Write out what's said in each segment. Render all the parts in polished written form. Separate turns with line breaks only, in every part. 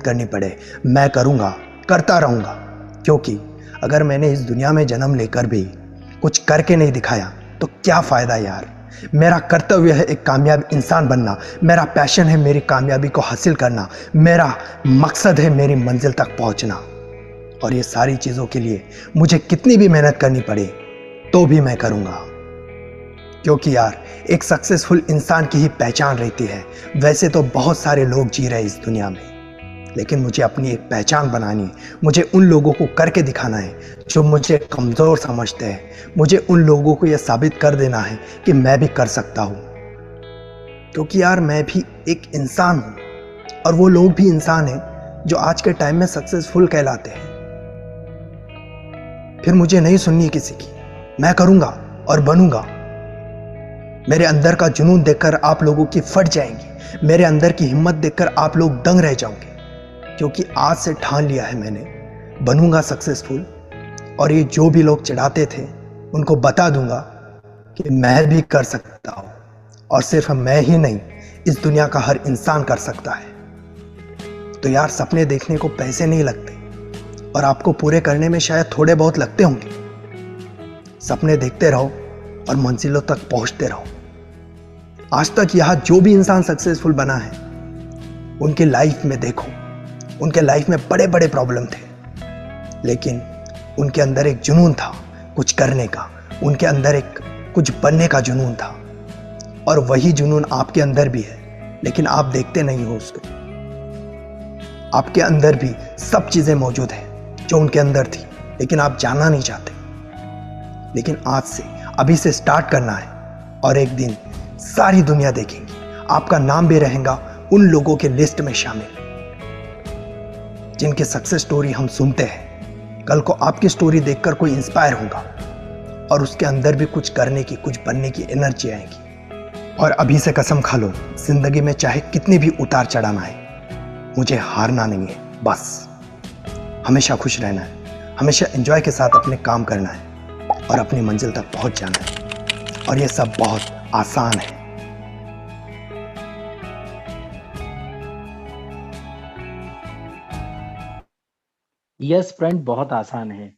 करनी पड़े, मैं करूँगा, करता रहूँगा। क्योंकि अगर मैंने इस दुनिया में जन्म लेकर भी कुछ करके नहीं दिखाया तो क्या फ़ायदा यार। मेरा कर्तव्य है एक कामयाब इंसान बनना, मेरा पैशन है मेरी कामयाबी को हासिल करना, मेरा मकसद है मेरी मंजिल तक पहुंचना। और ये सारी चीज़ों के लिए मुझे कितनी भी मेहनत करनी पड़े तो भी मैं करूँगा। क्योंकि यार एक सक्सेसफुल इंसान की ही पहचान रहती है। वैसे तो बहुत सारे लोग जी रहे हैं इस दुनिया में, लेकिन मुझे अपनी एक पहचान बनानी है। मुझे उन लोगों को करके दिखाना है जो मुझे कमज़ोर समझते हैं। मुझे उन लोगों को यह साबित कर देना है कि मैं भी कर सकता हूँ। क्योंकि यार मैं भी एक इंसान हूँ और वो लोग भी इंसान हैं जो आज के टाइम में सक्सेसफुल कहलाते हैं। फिर मुझे नहीं सुननी किसी की, मैं करूँगा और बनूंगा। मेरे अंदर का जुनून देखकर आप लोगों की फट जाएंगी, मेरे अंदर की हिम्मत देखकर आप लोग दंग रह जाओगे। क्योंकि आज से ठान लिया है मैंने, बनूंगा सक्सेसफुल। और ये जो भी लोग चिढ़ाते थे उनको बता दूंगा कि मैं भी कर सकता हूँ। और सिर्फ मैं ही नहीं, इस दुनिया का हर इंसान कर सकता है। तो यार सपने देखने को पैसे नहीं लगते और आपको पूरे करने में शायद थोड़े बहुत लगते होंगे। सपने देखते रहो और मंजिलों तक पहुंचते रहो। आज तक यहाँ जो भी इंसान सक्सेसफुल बना है उनकी लाइफ में देखो, उनके लाइफ में बड़े बड़े प्रॉब्लम थे, लेकिन उनके अंदर एक जुनून था कुछ करने का, उनके अंदर एक कुछ बनने का जुनून था। और वही जुनून आपके अंदर भी है, लेकिन आप देखते नहीं हो उसको। आपके अंदर भी सब चीजें मौजूद है जो उनके अंदर थी, लेकिन आप जानना नहीं चाहते। लेकिन आज से अभी से स्टार्ट करना है और एक दिन सारी दुनिया देखेंगी, आपका नाम भी रहेगा उन लोगों के लिस्ट में शामिल जिनकी सक्सेस स्टोरी हम सुनते हैं। कल को आपकी स्टोरी देखकर कोई इंस्पायर होगा और उसके अंदर भी कुछ करने की, कुछ बनने की एनर्जी आएगी। और अभी से कसम खा लो, जिंदगी में चाहे कितने भी उतार चढ़ाव आए, मुझे हारना नहीं है। बस हमेशा खुश रहना है, हमेशा एंजॉय के साथ अपने काम करना है और अपनी मंजिल तक पहुंच जाना है। और ये सब बहुत आसान है।
यस फ्रेंड, बहुत आसान है।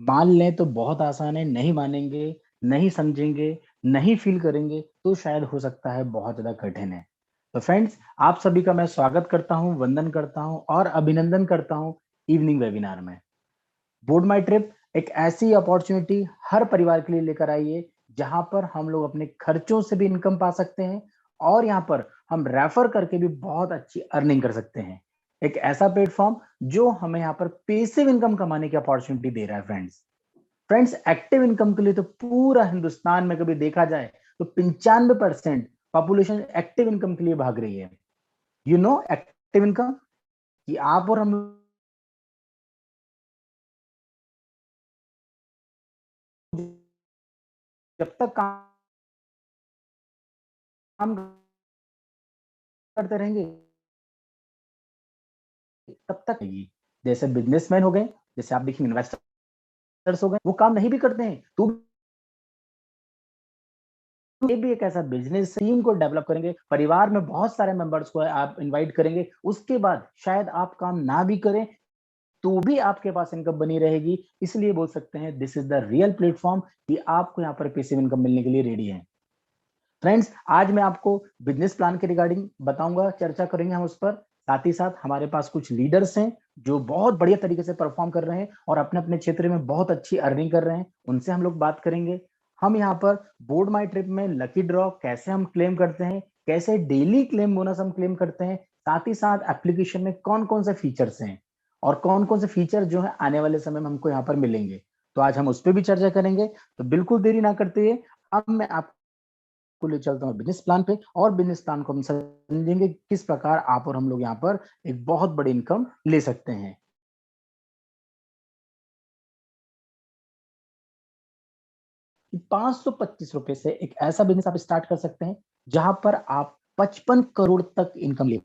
मान लें तो बहुत आसान है, नहीं मानेंगे, नहीं समझेंगे, नहीं फील करेंगे तो शायद हो सकता है बहुत ज्यादा कठिन है। तो फ्रेंड्स, आप सभी का मैं स्वागत करता हूं, वंदन करता हूं और अभिनंदन करता हूं इवनिंग वेबिनार में। बोर्ड माई ट्रिप एक ऐसी अपॉर्चुनिटी हर परिवार के लिए लेकर आई है जहां पर हम लोग अपने खर्चों से भी इनकम पा सकते हैं और यहाँ पर हम रेफर करके भी बहुत अच्छी अर्निंग कर सकते हैं। एक ऐसा प्लेटफॉर्म जो हमें यहाँ पर पेसिव इनकम कमाने की अपॉर्चुनिटी दे रहा है। फ्रेंड्स, एक्टिव इनकम के लिए तो पूरा हिंदुस्तान में कभी देखा जाए तो 95% पॉपुलेशन एक्टिव इनकम के लिए भाग रही है। यू नो एक्टिव इनकम, कि आप और हम जब तक काम करते रहेंगे तब तक आएगी। जैसे बिजनेसमैन हो गए, जैसे आप देखिए इन्वेस्टर्स हो गए, वो काम नहीं भी करते हैं तो ये भी एक ऐसा बिजनेस टीम को डेवलप करेंगे, परिवार में बहुत सारे मेंबर्स को आप इनवाइट करेंगे, उसके बाद शायद आप काम ना भी करें तो भी आपके पास इनकम बनी रहेगी। इसलिए बोल सकते हैं this is the real platform कि आपको यहाँ पर पैसिव इनकम मिलने के लिए रेडी है। फ्रेंड्स, आज मैं आपको बिजनेस प्लान के रिगार्डिंग बताऊंगा, चर्चा करेंगे हम उस पर। साथ ही साथ हमारे पास कुछ लीडर्स हैं जो बहुत बढ़िया तरीके से परफॉर्म कर रहे हैं और अपने अपने क्षेत्र में बहुत अच्छी अर्निंग कर रहे हैं, उनसे हम लोग बात करेंगे। हम यहाँ पर बोर्ड माई ट्रिप में लकी ड्रॉ कैसे हम क्लेम करते हैं, कैसे डेली क्लेम बोनस हम क्लेम करते हैं, साथ ही साथ एप्लीकेशन में कौन कौन से फीचर्स हैं और कौन कौन से फीचर जो है आने वाले समय में हमको यहाँ पर मिलेंगे, तो आज हम उस पर भी चर्चा करेंगे। तो बिल्कुल देरी ना करते हुए अब मैं आपको को ले चलता हूँ बिजनेस प्लान पे और बिजनेस प्लान को हम समझेंगे किस प्रकार आप और हम लोग यहाँ पर एक बहुत बड़ी इनकम ले सकते हैं। 525 रुपए से एक ऐसा बिजनेस आप स्टार्ट कर सकते हैं जहां पर आप 55 करोड़ तक इनकम ले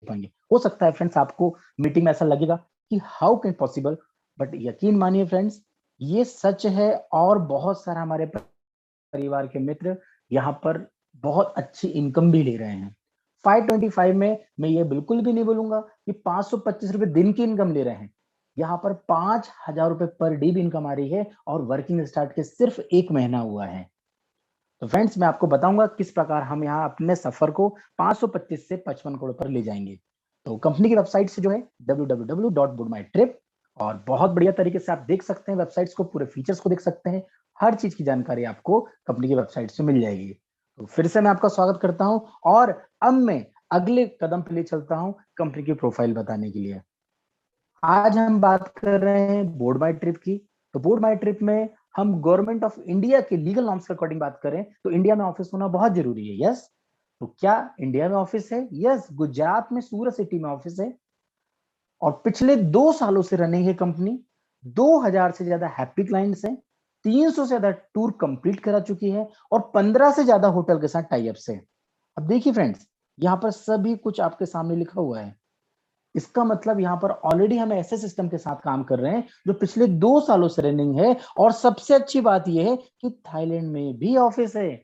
पाएंगे। हो सकता है फ्रेंड्स आपको मीटिंग में ऐसा लगेगा कि हाउ कैन पॉसिबल, बट यकीन मानिए फ्रेंड्स, ये सच है और बहुत सारा हमारे परिवार के मित्र यहाँ पर बहुत अच्छी इनकम भी ले रहे हैं। 525 में मैं ये बिल्कुल भी नहीं बोलूंगा कि 525 रुपए दिन की इनकम ले रहे हैं। यहाँ पर 5,000 रुपए पर डे भी इनकम आ रही है और वर्किंग स्टार्ट के सिर्फ 1 महीना हुआ है। तो फ्रेंड्स मैं आपको बताऊंगा किस प्रकार हम यहाँ अपने सफर को 525 से 55 करोड़ पर ले जाएंगे। तो कंपनी की वेबसाइट से जो है www.bookmytrip, और बहुत बढ़िया तरीके से आप देख सकते हैं वेबसाइट्स को, पूरे फीचर्स को देख सकते हैं, हर चीज की जानकारी आपको कंपनी की वेबसाइट से मिल जाएगी। तो फिर से मैं आपका स्वागत करता हूं और अब मैं अगले कदम पे ले चलता हूं कंपनी की प्रोफाइल बताने के लिए। आज हम बात कर रहे हैं बोर्ड माई ट्रिप की। तो बोर्ड माई ट्रिप में हम गवर्नमेंट ऑफ इंडिया के लीगल नॉर्म्स के अकॉर्डिंग बात करें तो इंडिया में ऑफिस होना बहुत जरूरी है। यस, तो क्या इंडिया में ऑफिस है? यस, गुजरात में सूरत सिटी में ऑफिस है और पिछले 2 सालों से रनिंग है कंपनी। 2000 से ज्यादा हैप्पी क्लाइंट्स हैं, 300 से ज्यादा टूर कंप्लीट करा चुकी है और 15 से ज्यादा होटल के साथ टाई अप है। अब देखिए फ्रेंड्स, यहाँ पर सभी कुछ आपके सामने लिखा हुआ है। इसका मतलब यहाँ पर ऑलरेडी हम ऐसे सिस्टम के साथ काम कर रहे हैं जो पिछले 2 सालों से रनिंग है और सबसे अच्छी बात यह है कि थाईलैंड में भी ऑफिस है।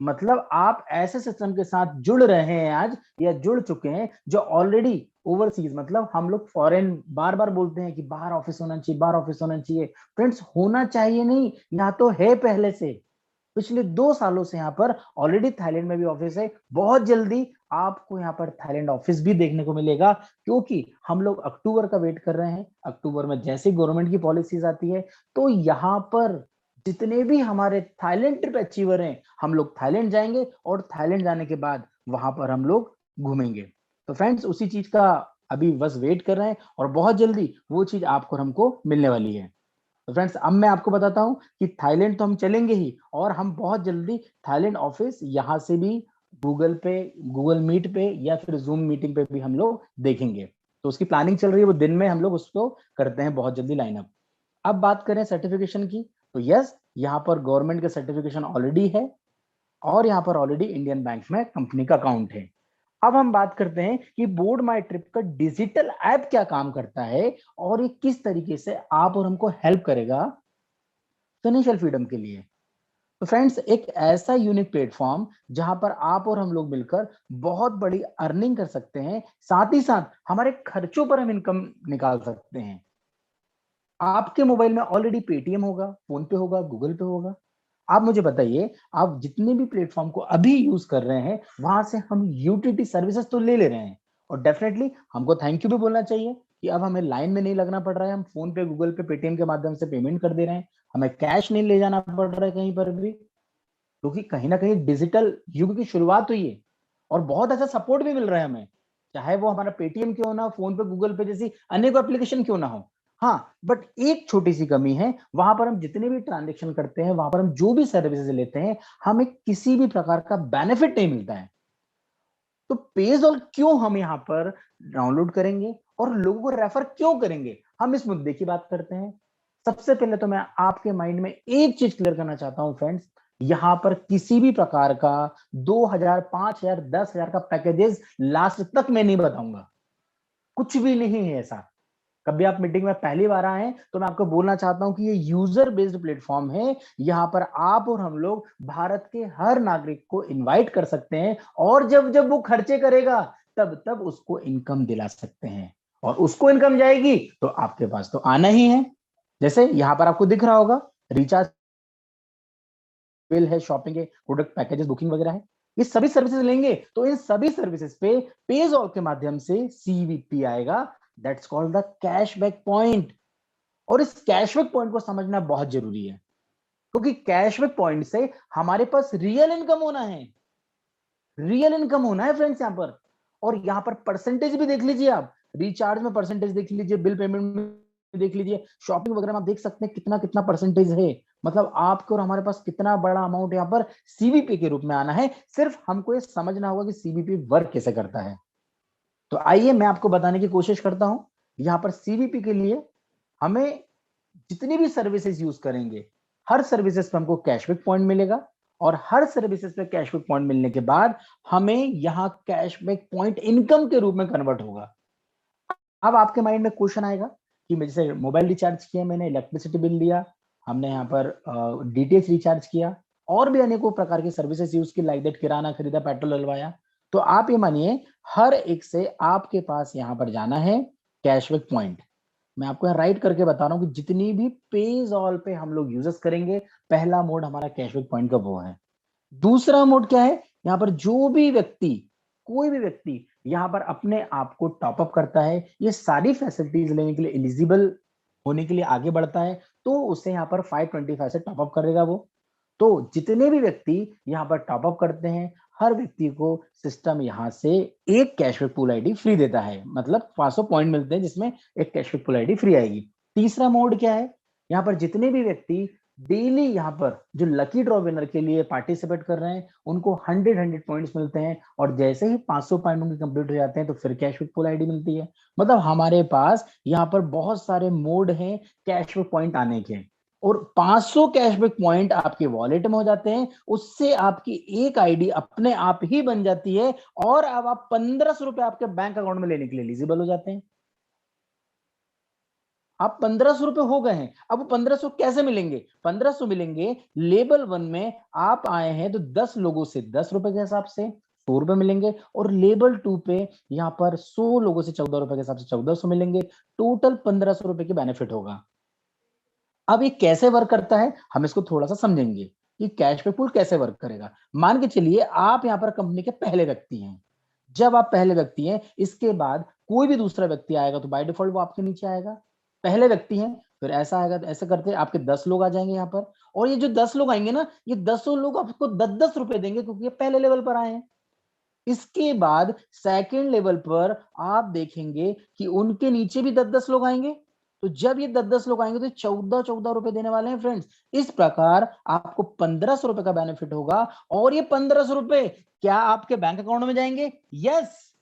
मतलब आप ऐसे सिस्टम के साथ जुड़ रहे हैं आज या जुड़ चुके हैं जो ऑलरेडी ओवरसीज, मतलब हम लोग फॉरेन बार बार बोलते हैं कि बाहर ऑफिस होना चाहिए, बाहर ऑफिस होना चाहिए। फ्रेंड्स, होना चाहिए नहीं, यहाँ तो है पहले से। पिछले 2 सालों से यहाँ पर ऑलरेडी थाईलैंड में भी ऑफिस है। बहुत जल्दी आपको यहाँ पर थाईलैंड ऑफिस भी देखने को मिलेगा, क्योंकि हम लोग अक्टूबर का वेट कर रहे हैं। अक्टूबर में जैसे गवर्नमेंट की पॉलिसीज आती है तो यहाँ पर जितने भी हमारे थाईलैंड ट्रिप अचीवर हैं, हम लोग थाईलैंड जाएंगे और थाईलैंड जाने के बाद वहां पर हम लोग घूमेंगे। तो फ्रेंड्स, उसी चीज का अभी बस वेट कर रहे हैं और बहुत जल्दी वो चीज आपको और हमको मिलने वाली है। तो फ्रेंड्स, अब मैं आपको बताता हूं कि थाईलैंड तो हम चलेंगे ही और हम बहुत जल्दी थाईलैंड ऑफिस यहां से भी गूगल पे, गूगल मीट पे या फिर जूम मीटिंग पे भी हम लोग देखेंगे। तो उसकी प्लानिंग चल रही है, वो दिन में हम लोग उसको करते हैं बहुत जल्दी लाइनअप। अब बात करें सर्टिफिकेशन की, तो यस, यहाँ पर गवर्नमेंट का सर्टिफिकेशन ऑलरेडी है और यहाँ पर ऑलरेडी इंडियन बैंक में कंपनी का अकाउंट है। अब हम बात करते हैं कि बोर्ड माई ट्रिप का डिजिटल ऐप क्या काम करता है और ये किस तरीके से आप और हमको हेल्प करेगा फाइनेंशियल फ्रीडम के लिए। तो फ्रेंड्स, एक ऐसा यूनिक प्लेटफॉर्म जहां पर आप और हम लोग मिलकर बहुत बड़ी अर्निंग कर सकते हैं, साथ ही साथ हमारे खर्चों पर हम इनकम निकाल सकते हैं। आपके मोबाइल में ऑलरेडी पेटीएम होगा, फोन पे होगा, गूगल पे होगा। आप मुझे बताइए, आप जितने भी प्लेटफॉर्म को अभी यूज कर रहे हैं वहां से हम यूटिलिटी सर्विसेज तो ले रहे हैं और डेफिनेटली हमको थैंक यू भी बोलना चाहिए कि अब हमें लाइन में नहीं लगना पड़ रहा है। हम फोन पे, गूगल पे, पेटीएम के माध्यम से पेमेंट कर दे रहे हैं, हमें कैश नहीं ले जाना पड़ रहा है कहीं पर भी, क्योंकि कहीं ना कहीं डिजिटल युग की शुरुआत हुई है और बहुत अच्छा सपोर्ट भी मिल रहा है हमें, चाहे वो हमारा पेटीएम क्यों ना हो, फोन पे, गूगल पे जैसी अनेक एप्लीकेशन क्यों ना हो। हाँ, बट एक छोटी सी कमी है, वहां पर हम जितने भी ट्रांजेक्शन करते हैं, वहां पर हम जो भी सर्विसेज लेते हैं, हमें किसी भी प्रकार का बेनिफिट नहीं मिलता है। तो पेजॉल क्यों हम यहाँ पर डाउनलोड करेंगे और लोगों को रेफर क्यों करेंगे, हम इस मुद्दे की बात करते हैं। सबसे पहले तो मैं आपके माइंड में एक चीज क्लियर करना चाहता हूं फ्रेंड्स, यहाँ पर किसी भी प्रकार का 2000, 5000, 10,000 का पैकेजेस लास्ट तक मैं नहीं बताऊंगा, कुछ भी नहीं है ऐसा। कभी आप मीटिंग में पहली बार आए हैं तो मैं आपको बोलना चाहता हूं कि ये यूजर बेस्ड प्लेटफॉर्म है। यहाँ पर आप और हम लोग भारत के हर नागरिक को इनवाइट कर सकते हैं और जब जब वो खर्चे करेगा तब तब उसको इनकम दिला सकते हैं और उसको इनकम जाएगी तो आपके पास तो आना ही है। जैसे यहाँ पर आपको दिख रहा होगा, रिचार्ज बिल है, शॉपिंग है, प्रोडक्ट पैकेजेस, बुकिंग वगैरह है। ये सभी सर्विसेज लेंगे तो इन सभी सर्विसेज पे पेजॉल के माध्यम से सीवीपी आएगा, that's called the cashback point. और इस कैशबैक पॉइंट को समझना बहुत जरूरी है, क्योंकि कैशबैक पॉइंट से हमारे पास रियल इनकम होना है, रियल इनकम होना है फ्रेंड्स यहाँ पर। और यहाँ पर परसेंटेज भी देख लीजिए, आप रिचार्ज में परसेंटेज देख लीजिए, बिल पेमेंट में देख लीजिए, शॉपिंग वगैरह में आप देख सकते हैं कितना कितना परसेंटेज है। मतलब आपको और हमारे पास कितना बड़ा अमाउंट यहाँ पर सीबीपी के रूप में आना है। सिर्फ हमको ये समझना होगा कि सीबीपी वर्क कैसे करता है। तो आइए मैं आपको बताने की कोशिश करता हूं। यहाँ पर सीबीपी के लिए हमें जितनी भी सर्विसेज यूज करेंगे, हर सर्विसेज पे हमको कैशबैक पॉइंट मिलेगा और हर सर्विसेज पे कैशबैक पॉइंट मिलने के बाद हमें यहाँ कैशबैक पॉइंट इनकम के रूप में कन्वर्ट होगा। अब आपके माइंड में क्वेश्चन आएगा कि मैं जैसे मोबाइल रिचार्ज किया, मैंने इलेक्ट्रिसिटी बिल लिया, हमने यहाँ पर डीटीएच रिचार्ज किया और भी अनेकों प्रकार की सर्विसेज यूज की, लाइक दैट किराना खरीदा, पेट्रोल डलवाया, तो आप ये मानिए हर एक से आपके पास यहाँ पर जाना है कैशबैक पॉइंट। मैं आपको यहाँ राइट करके बता रहा हूँ कि जितनी भी पेज ऑल पे हम लोग यूजेस करेंगे, पहला मोड हमारा कैशबैक पॉइंट का वो है। दूसरा मोड क्या है, यहाँ पर जो भी व्यक्ति, कोई भी व्यक्ति यहाँ पर अपने आप को टॉपअप करता है, ये सारी फैसिलिटीज लेने के लिए एलिजिबल होने के लिए आगे बढ़ता है, तो उसे यहाँ पर 525 से टॉपअप करेगा वो। तो जितने भी व्यक्ति यहाँ पर टॉपअप करते हैं, हर व्यक्ति को सिस्टम यहाँ से एक कैशबैक पूल आईडी फ्री देता है, मतलब 500 पॉइंट मिलते हैं जिसमें एक कैशबैक पूल आईडी फ्री आएगी। तीसरा मोड क्या है, यहाँ पर जितने भी व्यक्ति डेली यहाँ पर जो लकी ड्रॉ विनर के लिए पार्टिसिपेट कर रहे हैं, उनको 100 पॉइंट्स मिलते हैं, और जैसे ही 500 पॉइंट उनके कंप्लीट हो जाते हैं तो फिर कैशबैक पूल आईडी मिलती है। मतलब हमारे पास यहाँ पर बहुत सारे मोड हैं कैशबैक पॉइंट आने के, और 500 कैशबैक पॉइंट आपके वॉलेट में हो जाते हैं, उससे आपकी एक आईडी अपने आप ही बन जाती है, और अब आप 1500 रुपए आपके बैंक अकाउंट में लेने के लिए एलिजिबल हो जाते हैं। आप 1500 रुपए हो गए हैं। अब वो 1500 कैसे मिलेंगे? 1500 मिलेंगे लेवल 1 में आप आए हैं तो 10 लोगों से 10 रुपए के हिसाब से 100 रुपए मिलेंगे, और लेवल 2 पे यहाँ पर 100 लोगों से 14 रुपए के हिसाब से 1400 मिलेंगे। टोटल 1500 रुपए की बेनिफिट होगा। अब ये कैसे वर्क करता है, हम इसको थोड़ा सा समझेंगे कि कैशबैक पूल कैसे वर्क करेगा। मान के चलिए आप यहाँ पर कंपनी के पहले व्यक्ति हैं। जब आप पहले व्यक्ति हैं, इसके बाद कोई भी दूसरा व्यक्ति आएगा तो बाय डिफॉल्ट वो आपके नीचे आएगा। पहले व्यक्ति हैं, फिर ऐसा आएगा, तो ऐसे करते आपके 10 लोग आ जाएंगे यहाँ पर, और ये जो 10 लोग आएंगे ना, ये 10 लोग आपको 10-10 रुपए देंगे क्योंकि ये पहले लेवल पर आए हैं। इसके बाद सेकंड लेवल पर आप देखेंगे कि उनके नीचे भी 10-10 लोग आएंगे, तो जब ये 10-10 लोग आएंगे तो 14-14 रुपए देने वाले हैं फ्रेंड्स। इस प्रकार आपको 1500 रुपए का बेनिफिट होगा, और ये 1500 रुपए क्या आपके बैंक अकाउंट में जाएंगे? यस,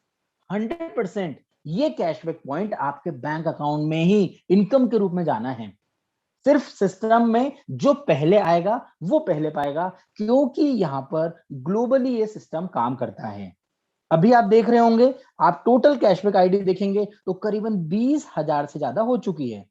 100% ये कैशबैक पॉइंट आपके बैंक अकाउंट में ही इनकम के रूप में जाना है। सिर्फ सिस्टम में जो पहले आएगा वो पहले पाएगा, क्योंकि यहां पर ग्लोबली ये सिस्टम काम करता है। अभी आप देख रहे होंगे, आप टोटल कैशबैक आईडी देखेंगे तो करीबन 20,000 से ज्यादा हो चुकी है।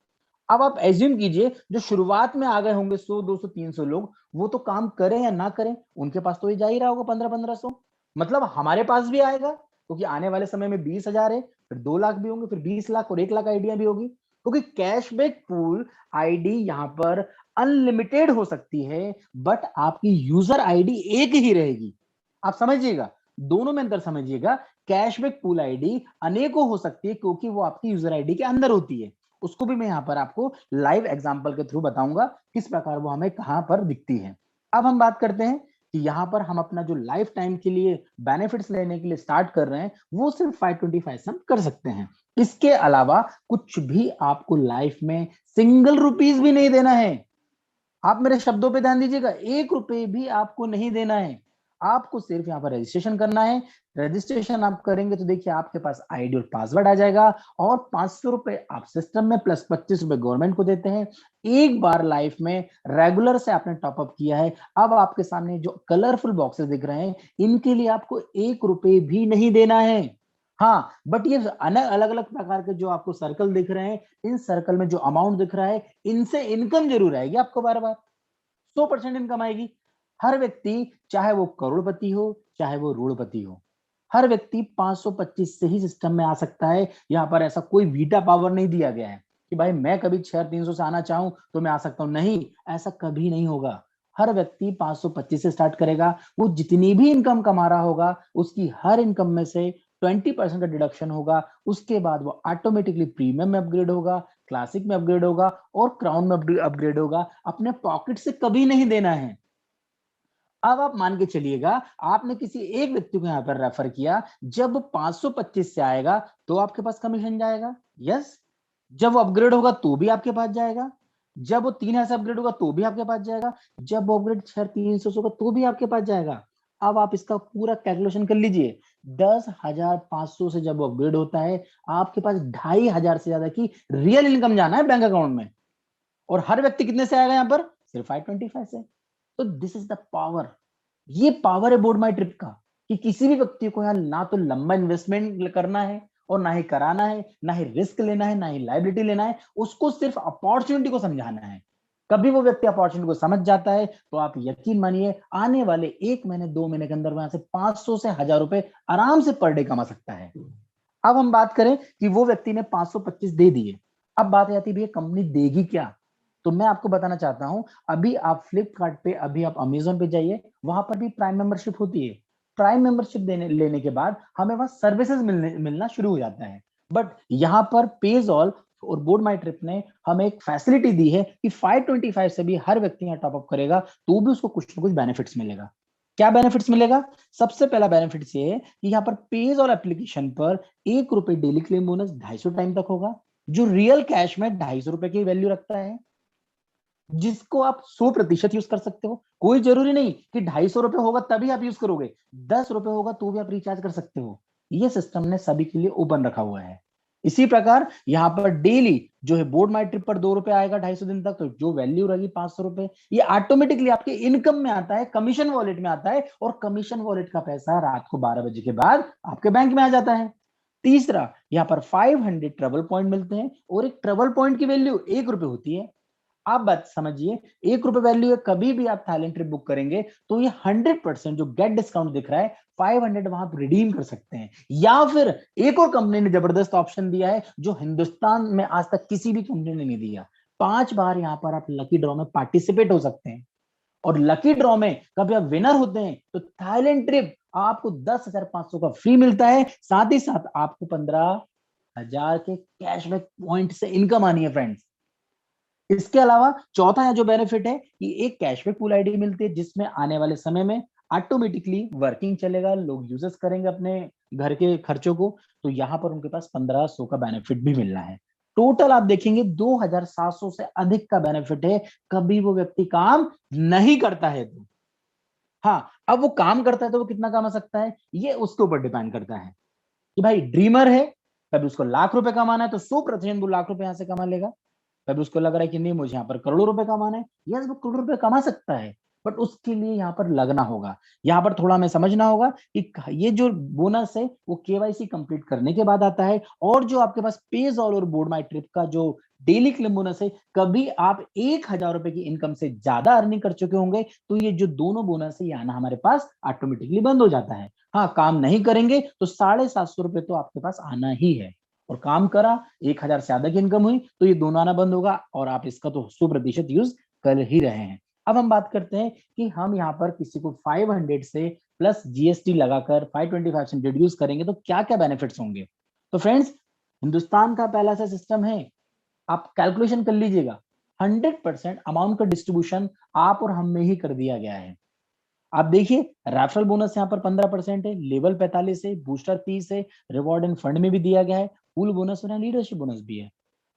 अब आप एज्यूम कीजिए जो शुरुआत में आ गए होंगे 100, 200, 300 लोग, वो तो काम करें या ना करें, उनके पास तो ये जा ही रहा होगा 1500-1500। मतलब हमारे पास भी आएगा, क्योंकि आने वाले समय में 20,000 है, फिर 2 लाख भी होंगे, फिर 20 लाख और 1 लाख आईडियां भी होगी, क्योंकि कैशबैक पूल आईडी यहाँ पर अनलिमिटेड हो सकती है, बट आपकी यूजर आईडी एक ही रहेगी। आप समझिएगा, दोनों में अंतर समझिएगा। कैशबैक पूल आईडी अनेकों हो सकती है क्योंकि वो आपकी यूजर आईडी के अंदर होती है। उसको भी मैं यहाँ पर आपको लाइव एग्जांपल के थ्रू बताऊंगा किस प्रकार वो हमें कहां पर दिखती है। अब हम बात करते हैं कि यहाँ पर हम अपना जो लाइफ टाइम के लिए बेनिफिट्स लेने के लिए स्टार्ट कर रहे हैं, वो सिर्फ 525 से हम कर सकते हैं। इसके अलावा कुछ भी आपको लाइफ में सिंगल रुपीज भी नहीं देना है। आप मेरे शब्दों पे ध्यान दीजिएगा, 1 रुपए भी आपको नहीं देना है। आपको सिर्फ यहाँ पर रजिस्ट्रेशन करना है। रजिस्ट्रेशन आप करेंगे तो देखिए आपके पास आईडी और पासवर्ड आ जाएगा, और 500 रुपए आप सिस्टम में प्लस 25 रुपए गवर्नमेंट को देते हैं। एक बार लाइफ में रेगुलर से आपने टॉपअप किया है, अब आपके सामने जो कलरफुल बॉक्सेस दिख रहे हैं, इनके लिए आपको 1 रुपए भी नहीं देना है। हाँ, बट ये अलग अलग प्रकार के जो आपको सर्कल दिख रहे हैं, इन सर्कल में जो अमाउंट दिख रहा है, इनसे इनकम जरूर आएगी आपको, बार बार 100% इनकम आएगी। हर व्यक्ति, चाहे वो करोड़पति हो चाहे वो रोड़पति हो, हर व्यक्ति 525 से ही सिस्टम में आ सकता है। यहाँ पर ऐसा कोई वीटा पावर नहीं दिया गया है कि भाई मैं कभी 6300 से आना चाहूं तो मैं आ सकता हूं, नहीं, ऐसा कभी नहीं होगा। हर व्यक्ति 525 से स्टार्ट करेगा, वो जितनी भी इनकम कमा रहा होगा उसकी हर इनकम में से 20% का डिडक्शन होगा। उसके बाद वो ऑटोमेटिकली प्रीमियम में अपग्रेड होगा, क्लासिक में अपग्रेड होगा, और क्राउन में अपग्रेड होगा। अपने पॉकेट से कभी नहीं देना है। अब आप मान के चलिएगा, आपने किसी एक व्यक्ति को यहाँ पर रेफर किया, जब 525 से आएगा तो आपके पास कमीशन जाएगा, यस। जब वो अपग्रेड होगा तो भी आपके पास जाएगा, जब वो 3000 से अपग्रेड होगा तो भी आपके पास जाएगा, जब वो अपग्रेड 6300 होगा तो भी आपके पास जाएगा। अब आप इसका पूरा कैलकुलेशन कर लीजिए, 10,500 से जब वो अपग्रेड होता है, आपके पास 2500 से ज्यादा की रियल इनकम जाना है बैंक अकाउंट में। और हर व्यक्ति कितने से आएगा यहाँ पर? सिर्फ 525 से। तो दिस इज द पावर, ये पावर है बोर्ड माई ट्रिप का, कि किसी भी व्यक्ति को यहाँ ना तो लंबा इन्वेस्टमेंट करना है और ना ही कराना है, ना ही रिस्क लेना है, ना ही लायबिलिटी लेना है, उसको सिर्फ अपॉर्चुनिटी को समझाना है। कभी वो व्यक्ति अपॉर्चुनिटी को समझ जाता है तो आप यकीन मानिए आने वाले 1 महीने 2 महीने के अंदर वहां से 500 से 1000 रुपए आराम से पर डे कमा सकता है। अब हम बात करें कि वो व्यक्ति ने 525 दे दिए, अब बात आती है भैया कंपनी देगी क्या? तो मैं आपको बताना चाहता हूं, अभी आप फ्लिपकार्ट पे, अभी आप अमेजोन पे जाइए, वहां पर भी प्राइम मेंबरशिप होती है। प्राइम मेंबरशिप लेने के बाद हमें वहां सर्विसेज मिलना शुरू हो जाता है। बट यहाँ पर पेजॉल और बोर्ड माई ट्रिप ने हमें एक फैसिलिटी दी है कि 525 से भी हर व्यक्ति यहाँ टॉपअप करेगा तो भी उसको कुछ ना कुछ बेनिफिट्स मिलेगा। क्या बेनिफिट्स मिलेगा? सबसे पहला बेनिफिट ये है कि यहाँ पर पेज और एप्लीकेशन पर ₹1 डेली क्लेम बोनस 250 टाइम तक होगा, जो रियल कैश में ₹250 की वैल्यू रखता है, जिसको आप 100% यूज कर सकते हो। कोई जरूरी नहीं कि ₹250 होगा तभी आप यूज करोगे, ₹10 होगा तो भी आप रिचार्ज कर सकते हो। ये सिस्टम ने सभी के लिए ओपन रखा हुआ है। इसी प्रकार यहाँ पर डेली जो है बोर्ड माई ट्रिप पर ₹2 आएगा 250 दिन तक, तो जो वैल्यू रहेगी ₹500, ये ऑटोमेटिकली आपके इनकम में आता है, कमीशन वॉलेट में आता है, और कमीशन वॉलेट का पैसा रात को 12 बजे के बाद आपके बैंक में आ जाता है। तीसरा, यहाँ पर 500 ट्रेवल पॉइंट मिलते हैं, और एक ट्रेवल पॉइंट की वैल्यू ₹1 होती है। आप बात समझिए, ₹1 वैल्यू है, कभी भी आप थाईलैंड ट्रिप बुक करेंगे तो ये 100% जो गेट डिस्काउंट दिख रहा है 500 वहां आप रिडीम कर सकते हैं। या फिर एक और कंपनी ने जबरदस्त ऑप्शन दिया है जो हिंदुस्तान में आज तक किसी भी कंपनी ने नहीं दिया। 5 बार यहाँ पर आप लकी ड्रॉ में पार्टिसिपेट हो सकते हैं, और लकी ड्रॉ में कभी आप विनर होते हैं तो थाईलैंड ट्रिप आपको 10,500 का फ्री मिलता है, साथ ही साथ आपको 15,000 के कैशबैक पॉइंट से इनकम आनी है फ्रेंड्स। इसके अलावा चौथा है जो बेनिफिट है कि एक कैशबैक पूल आईडी मिलती है, जिसमें आने वाले समय में ऑटोमेटिकली वर्किंग चलेगा, लोग यूजेस करेंगे अपने घर के खर्चों को, तो यहाँ पर उनके पास 1500 का बेनिफिट भी मिलना है। टोटल आप देखेंगे 2700 से अधिक का बेनिफिट है, कभी वो व्यक्ति काम नहीं करता है तो। हाँ, अब वो काम करता है तो वो कितना कमा सकता है, ये उसके ऊपर डिपेंड करता है कि भाई ड्रीमर है, कभी उसको ₹1,00,000 कमाना है तो 100% वो ₹1,00,000 यहां से कमा लेगा। तभी उसको लग रहा है कि नहीं मुझे यहाँ पर करोड़ों रुपए कमाना है, यस वो करोड़ों रुपए कमा सकता है, बट उसके लिए यहाँ पर लगना होगा। यहाँ पर थोड़ा हमें समझना होगा कि ये जो बोनस है वो केवाईसी कंप्लीट करने के बाद आता है, और जो आपके पास पेज ऑल और बोर्ड माई ट्रिप का जो डेली क्लेम बोनस है, कभी आप ₹1,000 की इनकम से ज्यादा अर्निंग कर चुके होंगे तो ये जो दोनों बोनस है ये आना हमारे पास ऑटोमेटिकली बंद हो जाता है। हाँ, काम नहीं करेंगे तो ₹750 तो आपके पास आना ही है, और काम करा 1,000 से ज्यादा की इनकम हुई तो ये दोनों आना बंद होगा, और आप इसका तो 100% यूज कर ही रहे हैं। अब हम बात करते हैं कि हम यहाँ पर किसी को 500 से प्लस जीएसटी लगाकर 525 से रिड्यूस करेंगे तो क्या क्या बेनिफिट्स होंगे। तो फ्रेंड्स, हिंदुस्तान का पहला सा सिस्टम है, आप कैलकुलेशन कर लीजिएगा, 100% अमाउंट का डिस्ट्रीब्यूशन आप और हम में ही कर दिया गया है। आप देखिए, रेफरल बोनस यहाँ पर 15% है, लेवल 45 है, बूस्टर 30 है, रिवॉर्ड एंड फंड में भी दिया गया है, फुल बोनस और लीडरशिप बोनस भी है।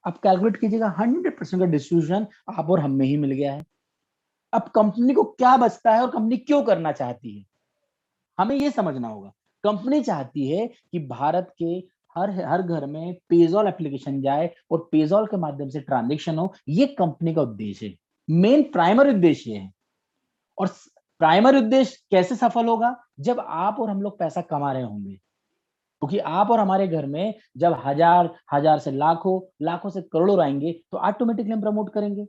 अब कैलकुलेट कीजिएगा, 100% का डिस्ट्रीब्यूशन आप और हम में ही मिल गया है। अब कंपनी को क्या बचता है और कंपनी क्यों करना चाहती है, हमें ये समझना होगा। कंपनी चाहती है कि भारत के हर हर घर में पेजॉल एप्लीकेशन जाए और पेजॉल के माध्यम से ट्रांजेक्शन हो, ये कंपनी का उद्देश्य है, मेन प्राइमरी उद्देश्य है। और प्राइमरी उद्देश्य कैसे सफल होगा, जब आप और हम लोग पैसा कमा रहे होंगे, क्योंकि आप और हमारे घर में जब हजार हजार से लाखों, लाखों से करोड़ों आएंगे तो ऑटोमेटिकली हम प्रमोट करेंगे।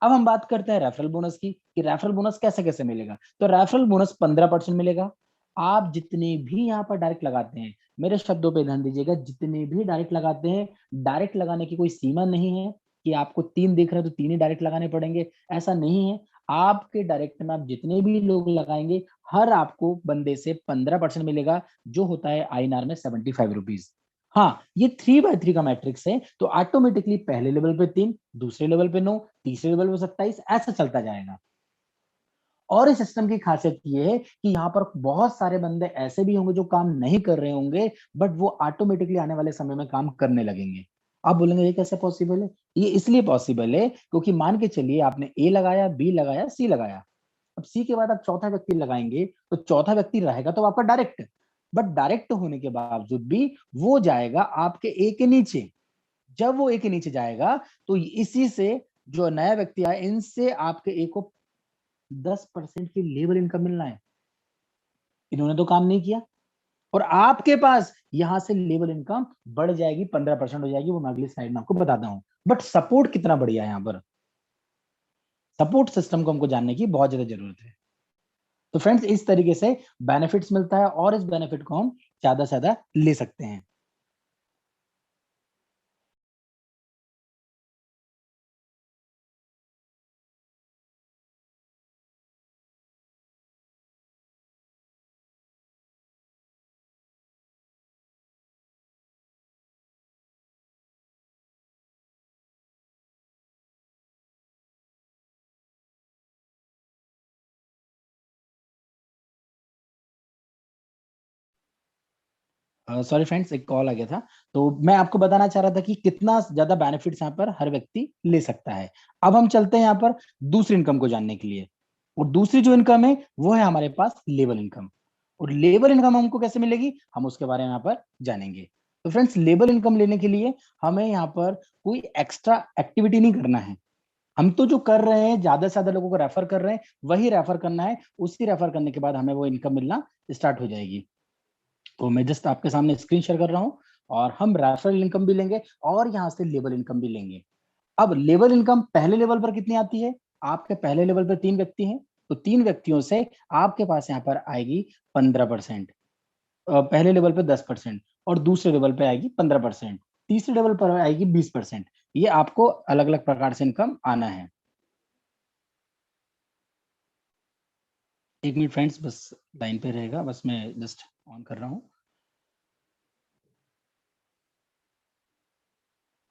अब हम बात करते हैं रेफरल बोनस की, कि रेफरल बोनस कैसे कैसे मिलेगा। तो रेफरल बोनस 15% मिलेगा। आप जितने भी यहाँ पर डायरेक्ट लगाते हैं, मेरे शब्दों पे ध्यान दीजिएगा, जितने भी डायरेक्ट लगाते हैं, डायरेक्ट लगाने की कोई सीमा नहीं है कि आपको 3 दिख रहे हैं तो 3 ही डायरेक्ट लगाने पड़ेंगे, ऐसा नहीं है। आपके डायरेक्ट में आप जितने भी लोग लगाएंगे, हर आपको बंदे से 15% मिलेगा, जो होता है आईएनआर में 75 रुपीज। हाँ, ये 3x3 का मैट्रिक्स है, तो ऑटोमेटिकली पहले लेवल पे 3, दूसरे लेवल पे 9, तीसरे लेवल पे 27, ऐसा चलता जाएगा। और इस सिस्टम की खासियत ये है कि यहाँ पर बहुत सारे बंदे ऐसे भी होंगे जो काम नहीं कर रहे होंगे, बट वो ऑटोमेटिकली आने वाले समय में काम करने लगेंगे। आप बोलेंगे ये कैसे पॉसिबल है? ये इसलिए पॉसिबल है क्योंकि मान के चलिए आपने ए लगाया, बी लगाया, सी लगाया। अब सी के बाद आप चौथा व्यक्ति लगाएंगे तो चौथा व्यक्ति रहेगा तो आपका डायरेक्ट, बट डायरेक्ट होने के बावजूद भी वो जाएगा आपके ए के नीचे। जब वो ए के नीचे जाएगा तो इसी से जो नया व्यक्ति आया, इनसे आपके ए को 10% की लेवल इनकम मिलना है। इन्होंने तो काम नहीं किया, और आपके पास यहां से लेवल इनकम बढ़ जाएगी, 15% हो जाएगी, वो मैं अगली स्लाइड में आपको बताता हूं। बट सपोर्ट कितना बढ़िया है यहाँ पर। सपोर्ट सिस्टम को हमको जानने की बहुत ज्यादा जरूरत है। तो फ्रेंड्स, इस तरीके से बेनिफिट्स मिलता है और इस बेनिफिट को हम ज्यादा से ज्यादा ले सकते हैं। सॉरी फ्रेंड्स, एक कॉल आ गया था। तो मैं आपको बताना चाह रहा था कि कितना ज्यादा बेनिफिट्स यहाँ पर हर व्यक्ति ले सकता है। अब हम चलते हैं यहाँ पर दूसरी इनकम को जानने के लिए। और दूसरी जो इनकम है वो है हमारे पास लेबर इनकम। और लेबर इनकम हमको कैसे मिलेगी, हम उसके बारे में यहाँ पर जानेंगे। तो फ्रेंड्स, लेबर इनकम लेने के लिए हमें यहाँ पर कोई एक्स्ट्रा एक्टिविटी नहीं करना है। हम तो जो कर रहे हैं, ज्यादा से ज्यादा लोगों को रेफर कर रहे हैं, वही रेफर करना है। उसी रेफर करने के बाद हमें वो इनकम मिलना स्टार्ट हो जाएगी। तो मैं जस्ट आपके सामने स्क्रीन शेयर कर रहा हूं, और हम रेफरल इनकम भी लेंगे और यहाँ से लेबर इनकम भी लेंगे। अब लेबर इनकम पहले लेवल पर कितनी आती है, आपके पहले लेवल पर 3 व्यक्ति हैं, तो 3 व्यक्तियों से आपके पास यहाँ पर आएगी 15%। पहले लेवल पे 10% और दूसरे लेवल पे आएगी 15%, तीसरे लेवल पर आएगी 20%। ये आपको अलग अलग प्रकार से इनकम आना है। एक मिनट फ्रेंड्स, बस लाइन पे रहेगा, बस मैं जस्ट ऑन कर रहा हूँ।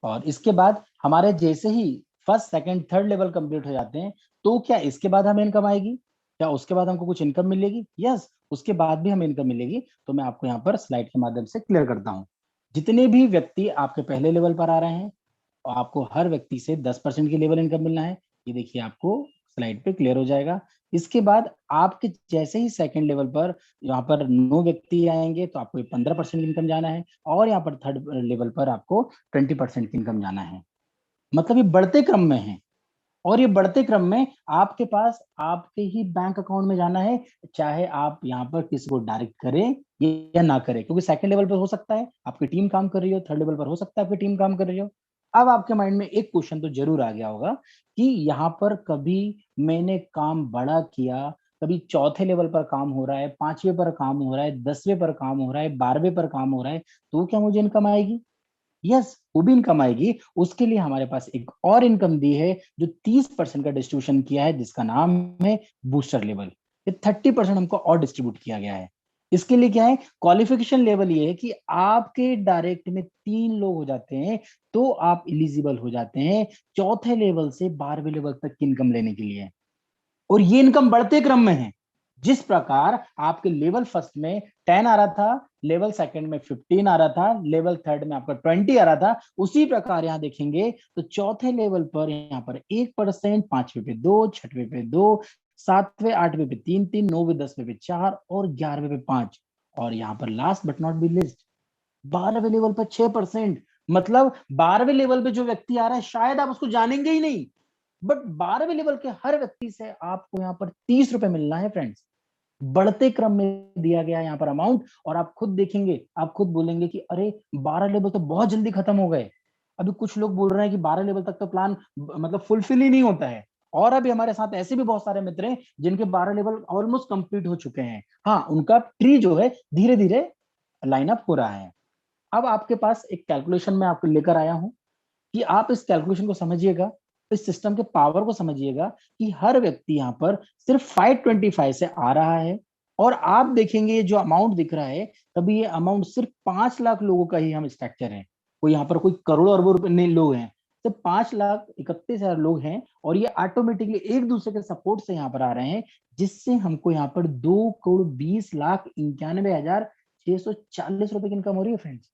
और इसके बाद हमारे जैसे ही first second third level complete हो जाते हैं, तो क्या इसके बाद हमें इनकम आएगी, क्या उसके बाद हमको कुछ इनकम मिलेगी? यस, उसके बाद भी हमें इनकम मिलेगी। तो मैं आपको यहाँ पर स्लाइड के माध्यम से क्लियर करता हूँ। जितने भी व्यक्ति आपके पहले लेवल पर आ रहे हैं, और आपको हर व्यक्ति से 10% की लेवल इनकम मिलना है। ये देखिए, आपको स्लाइड पे क्लियर हो जाएगा। इसके बाद आपके जैसे ही सेकंड लेवल पर यहाँ पर 9 व्यक्ति आएंगे, तो आपको 15% इनकम जाना है। और यहाँ पर थर्ड लेवल पर आपको 20% की इनकम जाना है। मतलब ये बढ़ते क्रम में है। और ये बढ़ते क्रम में आपके पास आपके ही बैंक अकाउंट में जाना है, चाहे आप यहाँ पर किसी को डायरेक्ट करें या ना करें। क्योंकि सेकंड लेवल पर हो सकता है आपकी टीम काम कर रही हो, थर्ड लेवल पर हो सकता है आपकी टीम काम कर रही हो। अब आपके माइंड में एक क्वेश्चन तो जरूर आ गया होगा कि यहाँ पर कभी मैंने काम बड़ा किया, कभी चौथे लेवल पर काम हो रहा है, पांचवें पर काम हो रहा है, 10वें पर काम हो रहा है, 12वें पर काम हो रहा है, तो क्या मुझे इनकम आएगी? यस, वो भी इनकम आएगी। उसके लिए हमारे पास एक और इनकम दी है, जो 30% का डिस्ट्रीब्यूशन किया है, जिसका नाम है बूस्टर लेवल। ये 30% हमको और डिस्ट्रीब्यूट किया गया है। इसके लिए क्या है, क्वालिफिकेशन लेवल ये है कि आपके डायरेक्ट में 3 लोग हो जाते हैं, तो आप इलिजिबल हो जाते हैं चौथे लेवल से 12वें लेवल तक की इनकम लेने के लिए। और ये इनकम बढ़ते क्रम में है। जिस प्रकार आपके लेवल फर्स्ट में 10 आ रहा था, लेवल सेकंड में 15 आ रहा था, लेवल थर्ड में आपका 20 आ रहा था, उसी प्रकार यहां देखेंगे तो चौथे लेवल पर यहाँ पर 1%, पांचवे पे 2, छठवें पे 2, सातवें आठवें पे 3, 9वें 10वें पे 4 और 11वें पे 5। और यहाँ पर last but not be least, 12वें लेवल पर 6%। मतलब 12वें लेवल पे जो व्यक्ति आ रहा है, शायद आप उसको जानेंगे ही नहीं, बट 12वें लेवल के हर व्यक्ति से आपको यहाँ पर 30 रुपए मिलना है फ्रेंड्स। बढ़ते क्रम में दिया गया यहाँ पर अमाउंट। और आप खुद देखेंगे, आप खुद बोलेंगे कि अरे 12 लेवल तो बहुत जल्दी खत्म हो गए। अभी कुछ लोग बोल रहे हैं कि 12 लेवल तक तो प्लान मतलब फुलफिल ही नहीं होता है। और अभी हमारे साथ ऐसे भी बहुत सारे मित्र हैं जिनके 12 लेवल ऑलमोस्ट कंप्लीट हो चुके हैं। हाँ, उनका ट्री जो है धीरे धीरे लाइन अप हो रहा है। अब आपके पास एक कैलकुलेशन में आपको लेकर आया हूं कि आप इस कैलकुलेशन को समझिएगा, इस सिस्टम के पावर को समझिएगा कि हर व्यक्ति यहाँ पर सिर्फ 525 से आ रहा है। और आप देखेंगे ये जो अमाउंट दिख रहा है, तभी ये अमाउंट सिर्फ 5 लाख लोगों का ही हम स्ट्रक्चर है। कोई यहाँ पर कोई करोड़ों अरबों रुपए नहीं लोग हैं, सिर्फ 5,31,000 लोग हैं। और ये ऑटोमेटिकली एक दूसरे के सपोर्ट से यहाँ पर आ रहे हैं, जिससे हमको यहाँ पर 2,20,91,640 रुपए की इनकम हो रही है फ्रेंड्स।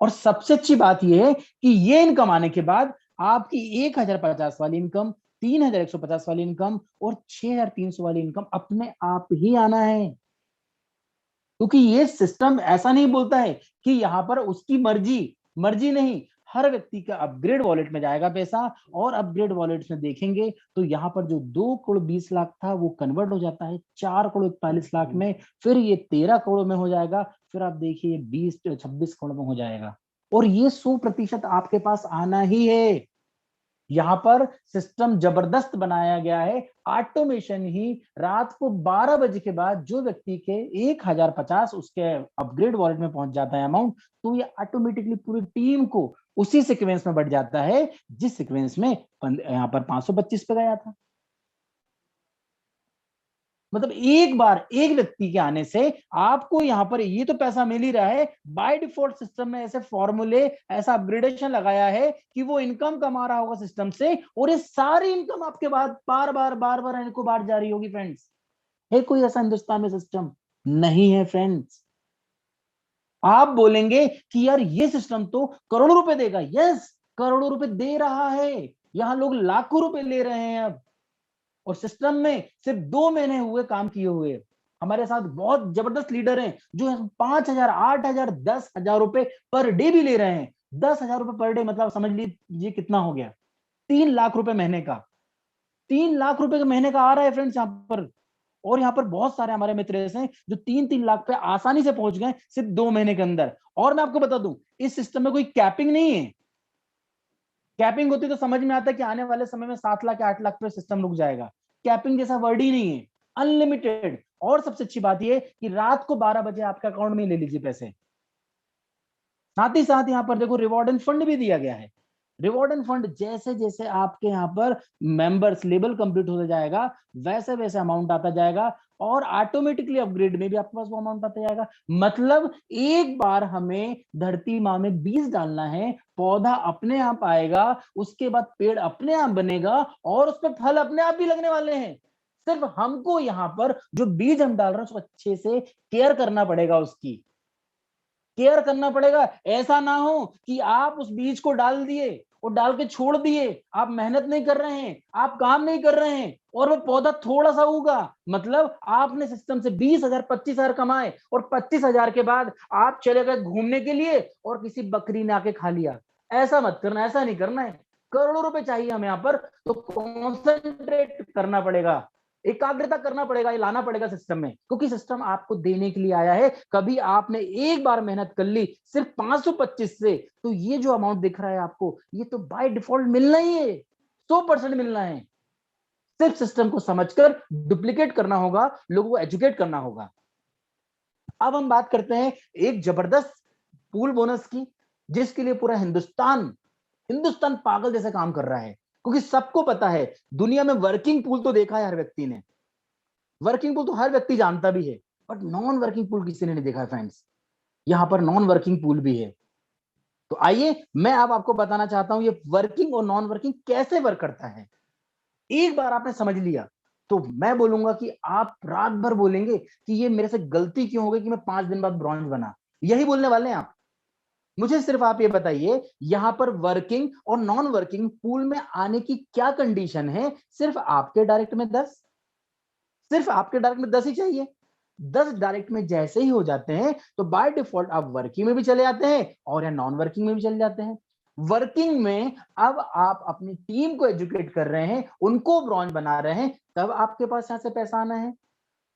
और सबसे अच्छी बात यह है कि ये इनकम आने के बाद आपकी 1,050 वाली इनकम, 3,150 वाली इनकम और 6,300 वाली इनकम अपने आप ही आना है। क्योंकि ये सिस्टम ऐसा नहीं बोलता है कि यहाँ पर उसकी मर्जी, मर्जी नहीं, हर व्यक्ति का अपग्रेड वॉलेट में जाएगा पैसा। और अपग्रेड वॉलेट में देखेंगे तो यहाँ पर जो 2,20,00,000 था वो कन्वर्ट हो जाता है 4,41,00,000 में, फिर ये 13 करोड़ में हो जाएगा, फिर आप देखिए 20-26 करोड़ में हो जाएगा। और ये 100% आपके पास आना ही है। यहाँ पर सिस्टम जबरदस्त बनाया गया है। ऑटोमेशन ही रात को 12 बजे के बाद जो व्यक्ति के 1050 उसके अपग्रेड वॉलेट में पहुंच जाता है अमाउंट, तो ये ऑटोमेटिकली पूरी टीम को उसी सीक्वेंस में बढ़ जाता है जिस सीक्वेंस में यहाँ पर 525 पे गया था। मतलब एक बार एक व्यक्ति के आने से आपको यहां पर ये तो पैसा मिल ही रहा है, बाय डिफॉल्ट सिस्टम में ऐसे फॉर्मूले, ऐसा अपग्रेडेशन लगाया है कि वो इनकम कमा रहा होगा सिस्टम से, और ये सारी इनकम आपके बाद बार बार इनको बांट जा रही होगी। फ्रेंड्स, है कोई ऐसा हिंदुस्तान में सिस्टम? नहीं है फ्रेंड्स। आप बोलेंगे कि यार ये सिस्टम तो करोड़ों रुपए देगा, यस करोड़ों रुपए दे रहा है, यहां लोग लाखों रुपए ले रहे हैं अब, और सिस्टम में सिर्फ 2 महीने हुए काम किए हुए। हमारे साथ बहुत जबरदस्त लीडर हैं जो 5,000, 8,000, 10,000 रुपए पर डे भी ले रहे हैं। 10,000 रुपए पर डे मतलब समझ लीजिए कितना हो गया, 3 लाख रुपए महीने का। 3 लाख रुपए का महीने का आ रहा है फ्रेंड्स यहाँ पर। और यहाँ पर बहुत सारे हमारे मित्र ऐसे हैं जो 3-3 लाख पे आसानी से पहुंच गए सिर्फ 2 महीने के अंदर। और मैं आपको बता दूं, इस सिस्टम में कोई कैपिंग नहीं है। कैपिंग होती तो समझ में आता कि आने वाले समय में 7 लाख या 8 लाख पे सिस्टम रुक जाएगा। कैपिंग जैसा वर्ड ही नहीं है, अनलिमिटेड। और सबसे अच्छी बात यह कि रात को 12 बजे आपके अकाउंट में ले लीजिए पैसे। साथ ही साथ यहाँ पर देखो रिवॉर्ड एंड फंड भी दिया गया है। रिवॉर्ड एंड फंड जैसे जैसे आपके यहाँ पर मेंबर्स लेवल कंप्लीट होता जाएगा वैसे वैसे अमाउंट आता जाएगा, और ऑटोमेटिकली अपग्रेड में भी आपके पास वो अमाउंट आता जाएगा। मतलब एक बार हमें धरती माँ में बीज डालना है, पौधा अपने आप आएगा, उसके बाद पेड़ अपने आप बनेगा और उस पर फल अपने आप भी लगने वाले हैं। सिर्फ हमको यहाँ पर जो बीज हम डाल रहे हैं उसको अच्छे से केयर करना पड़ेगा, उसकी केयर करना पड़ेगा। ऐसा ना हो कि आप उस बीज को डाल दिए और डाल के छोड़ दिए, आप मेहनत नहीं कर रहे हैं, आप काम नहीं कर रहे हैं, और वो पौधा थोड़ा सा उगा, मतलब आपने सिस्टम से 20,000 25,000 कमाए और 25,000 के बाद आप चले गए घूमने के लिए और किसी बकरी ने आके खा लिया। ऐसा मत करना, ऐसा नहीं करना है। करोड़ों रुपए चाहिए हमें यहाँ पर, तो कॉन्सेंट्रेट करना पड़ेगा, एकाग्रता करना पड़ेगा, ये लाना पड़ेगा सिस्टम में, क्योंकि सिस्टम आपको देने के लिए आया है। कभी आपने एक बार मेहनत कर ली सिर्फ 525 से, तो ये जो अमाउंट दिख रहा है आपको, ये तो बाय डिफॉल्ट मिलना ही है, 100% मिलना है। सिर्फ सिस्टम को समझकर डुप्लीकेट करना होगा, लोगों को एजुकेट करना होगा। अब हम बात करते हैं एक जबरदस्त पूल बोनस की, जिसके लिए पूरा हिंदुस्तान हिंदुस्तान पागल जैसे काम कर रहा है, क्योंकि सबको पता है दुनिया में वर्किंग पूल तो देखा है हर व्यक्ति ने, वर्किंग पूल तो हर व्यक्ति जानता भी है, बट नॉन वर्किंग पूल किसी ने नहीं देखा है फ्रेंड्स। यहां पर नॉन वर्किंग पूल भी है। तो आइए मैं अब आपको बताना चाहता हूं ये वर्किंग और नॉन वर्किंग कैसे वर्क करता है। एक बार आपने समझ लिया तो मैं बोलूंगा कि आप रात भर बोलेंगे कि ये मेरे से गलती क्यों हो गई कि मैं 5 दिन बाद ब्रॉन्ज बना, यही बोलने वाले हैं आप। मुझे सिर्फ आप ये बताइए यहां पर वर्किंग और नॉन वर्किंग पूल में आने की क्या कंडीशन है। सिर्फ आपके डायरेक्ट में 10, सिर्फ आपके डायरेक्ट में 10 ही चाहिए। 10 डायरेक्ट में जैसे ही हो जाते हैं तो बाय डिफॉल्ट आप वर्किंग में भी चले जाते हैं और या नॉन वर्किंग में भी चले जाते हैं। वर्किंग में अब आप अपनी टीम को एजुकेट कर रहे हैं, उनको ब्रॉन्ज बना रहे हैं, तब आपके पास यहां से पैसा आना है।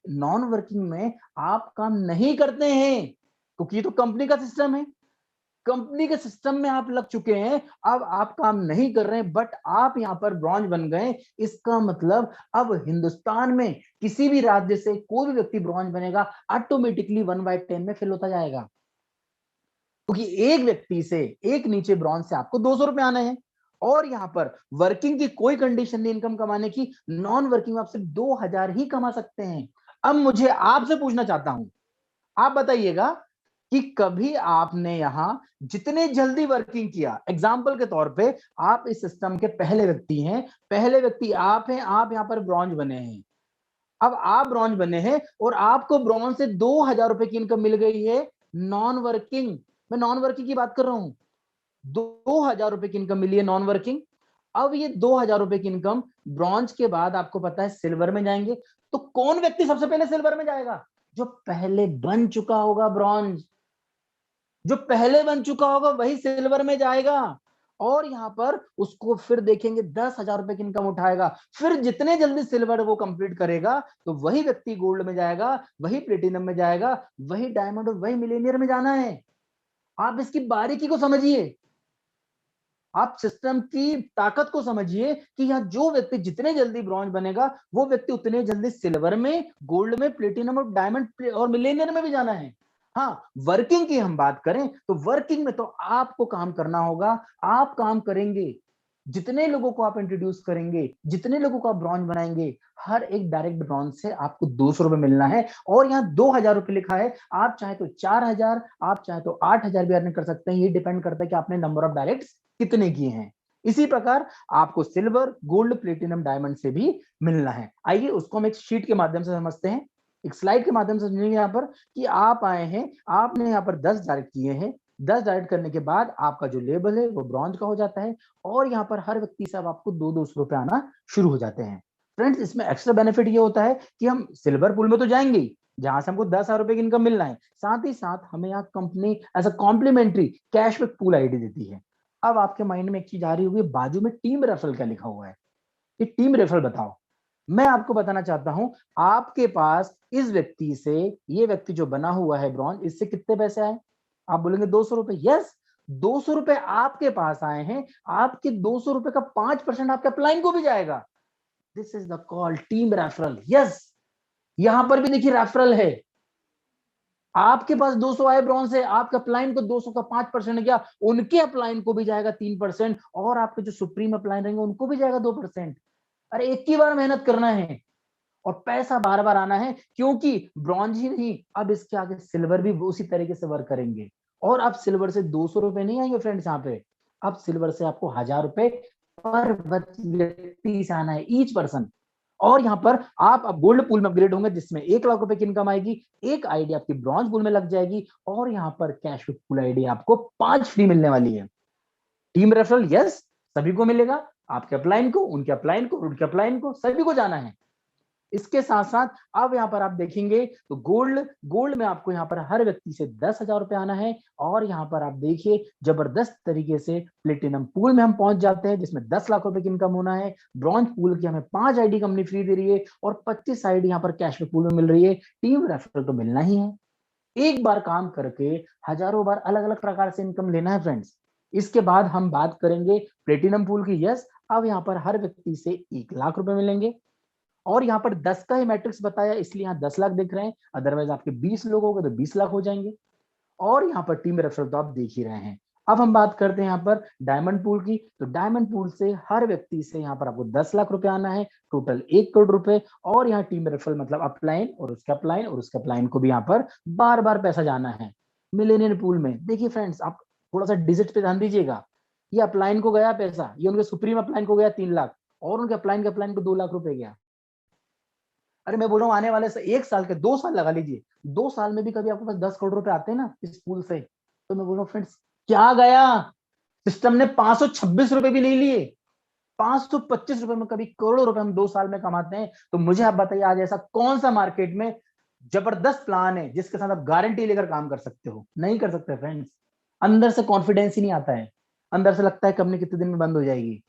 नॉन वर्किंग में आप काम नहीं करते हैं क्योंकि ये तो कंपनी का सिस्टम है, कंपनी के सिस्टम में आप लग चुके हैं, अब आप काम नहीं कर रहे हैं, बट आप यहां पर ब्रॉन्ज बन गए। इसका मतलब अब हिंदुस्तान में किसी भी राज्य से कोई भी व्यक्ति ब्रॉन्ज बनेगा ऑटोमेटिकली 1/10 में फिल होता जाएगा, क्योंकि एक व्यक्ति से एक नीचे ब्रॉन्ज से आपको 200 रुपए आने हैं। और यहां पर वर्किंग की कोई कंडीशन नहीं इनकम कमाने की, नॉन वर्किंग में आप सिर्फ 2,000 ही कमा सकते हैं। अब मुझे आपसे पूछना चाहता हूं, आप बताइएगा कि कभी आपने यहां जितने जल्दी वर्किंग किया, एग्जाम्पल के तौर पे आप इस सिस्टम के पहले व्यक्ति हैं, पहले व्यक्ति आप हैं, आप यहां पर ब्रॉन्ज बने हैं। अब आप ब्रॉन्ज बने हैं और आपको ब्रॉन्ज से 2,000 रुपए की इनकम मिल गई है नॉन वर्किंग, मैं नॉन वर्किंग की बात कर रहा हूं। 2,000 रुपए की इनकम मिली है नॉन वर्किंग। अब ये 2,000 रुपए की इनकम ब्रॉन्ज के बाद आपको पता है सिल्वर में जाएंगे। तो कौन व्यक्ति सबसे पहले सिल्वर में जाएगा? जो पहले बन चुका होगा ब्रॉन्ज, जो पहले बन चुका होगा वही सिल्वर में जाएगा। और यहां पर उसको फिर देखेंगे 10,000 रुपए की इनकम उठाएगा, फिर जितने जल्दी सिल्वर वो कंप्लीट करेगा तो वही व्यक्ति गोल्ड में जाएगा, वही प्लेटिनम में जाएगा, वही डायमंड और वही मिलेनियर में जाना है। आप इसकी बारीकी को समझिए। आप सिस्टम की ताकत को समझिए कि यहाँ जो व्यक्ति जितने जल्दी ब्रॉन्ज बनेगा वो व्यक्ति उतने जल्दी सिल्वर में, गोल्ड में, प्लेटिनम और डायमंड और मिलेनियर में भी जाना है। हाँ, वर्किंग की हम बात करें तो वर्किंग में तो आपको काम करना होगा। आप काम करेंगे, जितने लोगों को आप इंट्रोड्यूस करेंगे, जितने लोगों को आप ब्रॉन्ज बनाएंगे, हर एक डायरेक्ट ब्रॉन्ज से आपको 200 रुपए मिलना है। और यहाँ 2000 रुपए लिखा है, आप चाहे तो 4000, आप चाहे तो 8000 भी अर्न कर सकते हैं। ये डिपेंड करता है कि आपने नंबर ऑफ डायरेक्ट कितने किए हैं। इसी प्रकार आपको सिल्वर, गोल्ड, प्लेटिनम, डायमंड से भी मिलना है। आइए उसको हम एक शीट के माध्यम से समझते हैं, एक स्लाइड के माध्यम से समझेंगे। यहाँ पर कि आप आए हैं, आपने यहाँ पर 10 डायरेक्ट किए हैं। 10 डायरेक्ट करने के बाद आपका जो लेवल है वो ब्रॉन्ज का हो जाता है और यहाँ पर हर व्यक्ति से अब आपको 200 रुपए आना शुरू हो जाते हैं। फ्रेंड्स, इसमें एक्स्ट्रा बेनिफिट ये होता है कि हम सिल्वर पूल में तो जाएंगे ही, जहां से हमको 10,000 रुपए की इनकम मिलना है, साथ ही साथ हमें यहाँ company as a complimentary cashback pool ID देती है। अब आपके माइंड में एक चीज आ रही होगी, बाजू में टीम रेफरल क्या लिखा हुआ है, ये टीम रेफरल बताओ। मैं आपको बताना चाहता हूं, आपके पास इस व्यक्ति से, ये व्यक्ति जो बना हुआ है ब्रॉन्ज, इससे कितने पैसे आए? आप बोलेंगे 200 रुपए। यस, 200 रुपए आपके पास आए हैं। आपके 200 रुपए का 5% आपके अपलाइन को भी जाएगा। This is the call team referral. Yes, यहां पर भी देखिए रेफरल है। आपके पास 200 आए ब्रॉन्ज से, आपके अपलाइन को 200 का 5% गया, उनके अपलाइन को भी जाएगा 3% और आपके जो सुप्रीम अपलाइन रहेंगे उनको भी जाएगा 2%। अरे एक ही बार मेहनत करना है और पैसा बार बार आना है, क्योंकि ब्रॉन्ज ही नहीं, अब इसके आगे सिल्वर भी उसी तरीके से वर्क करेंगे। और अब सिल्वर से 200 रुपए नहीं आएंगे फ्रेंड्स, यहाँ पे अब सिल्वर से आपको 1000 रुपए पर व्यक्ति से आना है, ईच पर्सन। और यहाँ पर आप अब गोल्ड पूल में अपग्रेड होंगे, जिसमें 1 लाख रुपए की इनकम आएगी, एक आईडी आपकी ब्रॉन्ज पूल में लग जाएगी और यहाँ पर कैश पूल आईडी आपको 5 फ्री मिलने वाली है। टीम रेफरल यस, सभी को मिलेगा, आपके अपलाइन को, उनके अपलाइन को, उनके अपलाइन को, सभी को जाना है। इसके साथ साथ अब यहाँ पर आप देखेंगे तो गोल्ड में आपको यहाँ पर हर व्यक्ति से 10,000 रुपए आना है और यहाँ पर आप देखिए जबरदस्त तरीके से प्लेटिनम पूल में हम पहुंच जाते हैं, जिसमें 10 लाख रुपए की इनकम होना है। ब्रॉन्ज पूल की हमें 5 आईडी कंपनी फ्री दे रही है और 25 आईडी यहाँ पर कैशबैक पूल में मिल रही है। टीम रेफरल तो मिलना ही है। एक बार काम करके हजारों बार अलग अलग प्रकार से इनकम लेना है फ्रेंड्स। इसके बाद हम बात करेंगे प्लेटिनम पूल की। यस, अब यहाँ पर हर व्यक्ति से 1 लाख रुपए मिलेंगे और यहाँ पर 10 का ही मैट्रिक्स बताया, इसलिए यहाँ 10 लाख दिख रहे हैं, अदरवाइज आपके 20 लोग हो गए तो 20 लाख हो जाएंगे। और यहाँ पर टीम रेफरल तो आप देख ही रहे हैं। अब हम बात करते हैं यहाँ पर डायमंड पूल की। तो डायमंड पूल से हर व्यक्ति से यहाँ पर आपको 10 लाख रुपए आना है, टोटल 1 करोड़ रुपए। और यहाँ टीम रेफरल मतलब अपलाइन और उसका अपलाइन और उसका अपलाइन को भी यहाँ पर बार बार पैसा जाना है। मिलेनियर पूल में देखिए फ्रेंड्स, आप थोड़ा सा डिजिट पे ध्यान दीजिएगा। ये अपलाइन को गया पैसा, ये उनके सुप्रीम अपलाइन को गया 3 लाख और उनके अपलाइन के अपलाइन को 2 लाख रुपए गया। अरे मैं बोल रहा हूँ आने वाले से 1 साल के 2 साल लगा लीजिए, 2 साल में भी कभी आपके पास 10 करोड़ रुपए आते हैं ना इस पूल से, तो मैं बोल रहा हूँ फ्रेंड्स क्या गया, सिस्टम ने 526 रुपए भी नहीं लिए, 525 रुपए में कभी करोड़ों रुपए हम 2 साल में कमाते हैं। तो मुझे आप बताइए आज ऐसा कौन सा मार्केट में जबरदस्त प्लान है जिसके साथ आप गारंटी लेकर काम कर सकते हो? नहीं कर सकते फ्रेंड्स। अंदर से कॉन्फिडेंस ही नहीं आता है, अंदर से लगता है कंपनी कितने दिन में बंद हो जाएगी।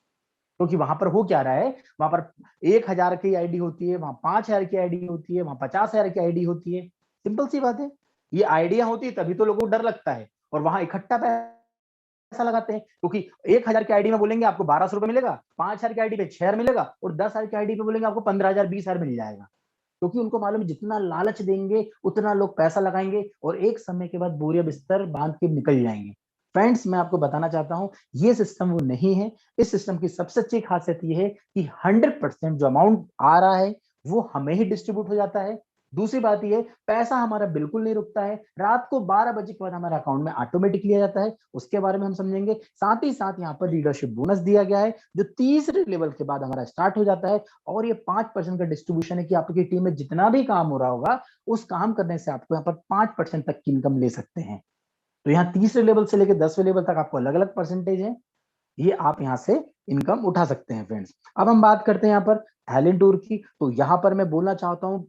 क्योंकि वहां पर हो क्या रहा है, वहां पर 1,000 की आईडी होती है, वहां 5,000 की आईडी होती है, वहां 50,000 की आईडी होती है। सिंपल सी बात है, ये आइडिया होती है तभी तो लोगों को डर लगता है और वहां इकट्ठा पैसा लगाते हैं। क्योंकि 1,000 की आईडी में बोलेंगे आपको 1,200 रुपए मिलेगा, 5,000 की आईडी पे 6,000 मिलेगा और 10,000 की आईडी पे बोलेंगे आपको 15,000 20,000 मिल जाएगा। क्योंकि उनको मालूम है जितना लालच देंगे उतना लोग पैसा लगाएंगे और एक समय के बाद बोरिया बिस्तर बांध के निकल जाएंगे। फ्रेंड्स, मैं आपको बताना चाहता हूं ये सिस्टम वो नहीं है। इस सिस्टम की सबसे अच्छी खासियत ये है कि 100% जो अमाउंट आ रहा है वो हमें ही डिस्ट्रीब्यूट हो जाता है। दूसरी बात ये, पैसा हमारा बिल्कुल नहीं रुकता है, रात को 12 बजे के बाद हमारे अकाउंट में ऑटोमेटिकली आ जाता है, उसके बारे में हम समझेंगे। साथ ही साथ यहाँ पर लीडरशिप बोनस दिया गया है जो तीसरे लेवल के बाद हमारा स्टार्ट हो जाता है और ये 5% का डिस्ट्रीब्यूशन है कि आपकी टीम में जितना भी काम हो रहा होगा उस काम करने से आपको यहाँ पर 5% तक की इनकम ले सकते हैं। तो यहाँ तीसरे लेवल से लेकर 10वें लेवल तक आपको अलग अलग परसेंटेज है, ये आप यहाँ से इनकम उठा सकते हैं फ्रेंड्स। अब हम बात करते हैं यहाँ पर थाईलैंड टूर की। तो यहाँ पर मैं बोलना चाहता हूँ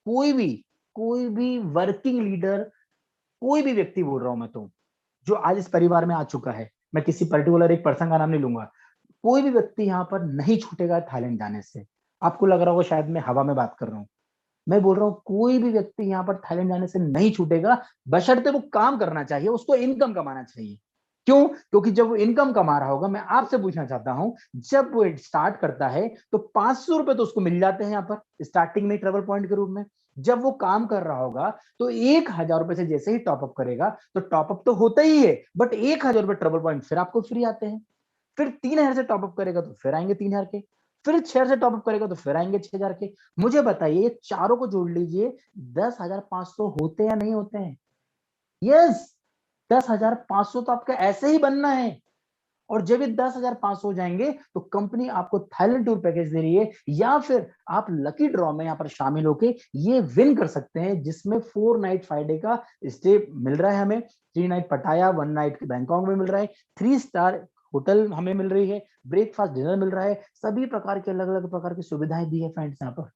कोई भी वर्किंग लीडर, कोई भी व्यक्ति बोल रहा हूं मैं तो, जो आज इस परिवार में आ चुका है, मैं किसी पर्टिकुलर एक पर्सन का नाम नहीं लूंगा, कोई भी व्यक्ति यहाँ पर नहीं छूटेगा थाईलैंड जाने से। आपको लग रहा होगा शायद मैं हवा में बात कर रहा हूँ, मैं बोल रहा हूँ कोई भी व्यक्ति यहाँ पर थाईलैंड जाने से नहीं छूटेगा, बशर्ते वो काम करना चाहिए, उसको इनकम कमाना चाहिए। क्यों? क्योंकि जब वो इनकम कमा रहा होगा, मैं आपसे पूछना चाहता हूं, जब वो स्टार्ट करता है तो 500 रुपए तो उसको मिल जाते हैं यहाँ पर स्टार्टिंग में ट्रेवल पॉइंट के रूप में। जब वो काम कर रहा होगा तो 1,000 रुपए से जैसे ही टॉपअप करेगा तो टॉपअप तो होता ही है, बट 1,000 रुपए ट्रेवल पॉइंट फिर आपको फ्री आते हैं। फिर 3,000 से टॉपअप करेगा तो फिर आएंगे 3,000 के, फिर 6,000 से टॉपअप करेगा तो फिर आएंगे 6,000 के। मुझे बताइए ये चारों को जोड़ लीजिए, 10,500 होते या नहीं होते हैं? यस, 10,500 तो आपका ऐसे ही बनना है। और जब ये 10,500 हो जाएंगे तो कंपनी आपको थाईलैंड टूर पैकेज दे रही है, या फिर आप लकी ड्रॉ में यहाँ पर शामिल होके ये विन कर सकते हैं, जिसमें 4 नाइट 5 डे का स्टे मिल रहा है हमें, 3 नाइट पटाया, 1 नाइट बैंकॉक में मिल रहा है, 3 स्टार होटल हमें मिल रही है, ब्रेकफास्ट डिनर मिल रहा है, सभी प्रकार के अलग अलग प्रकार की सुविधाएं दी है फ्रेंड्स यहाँ पर।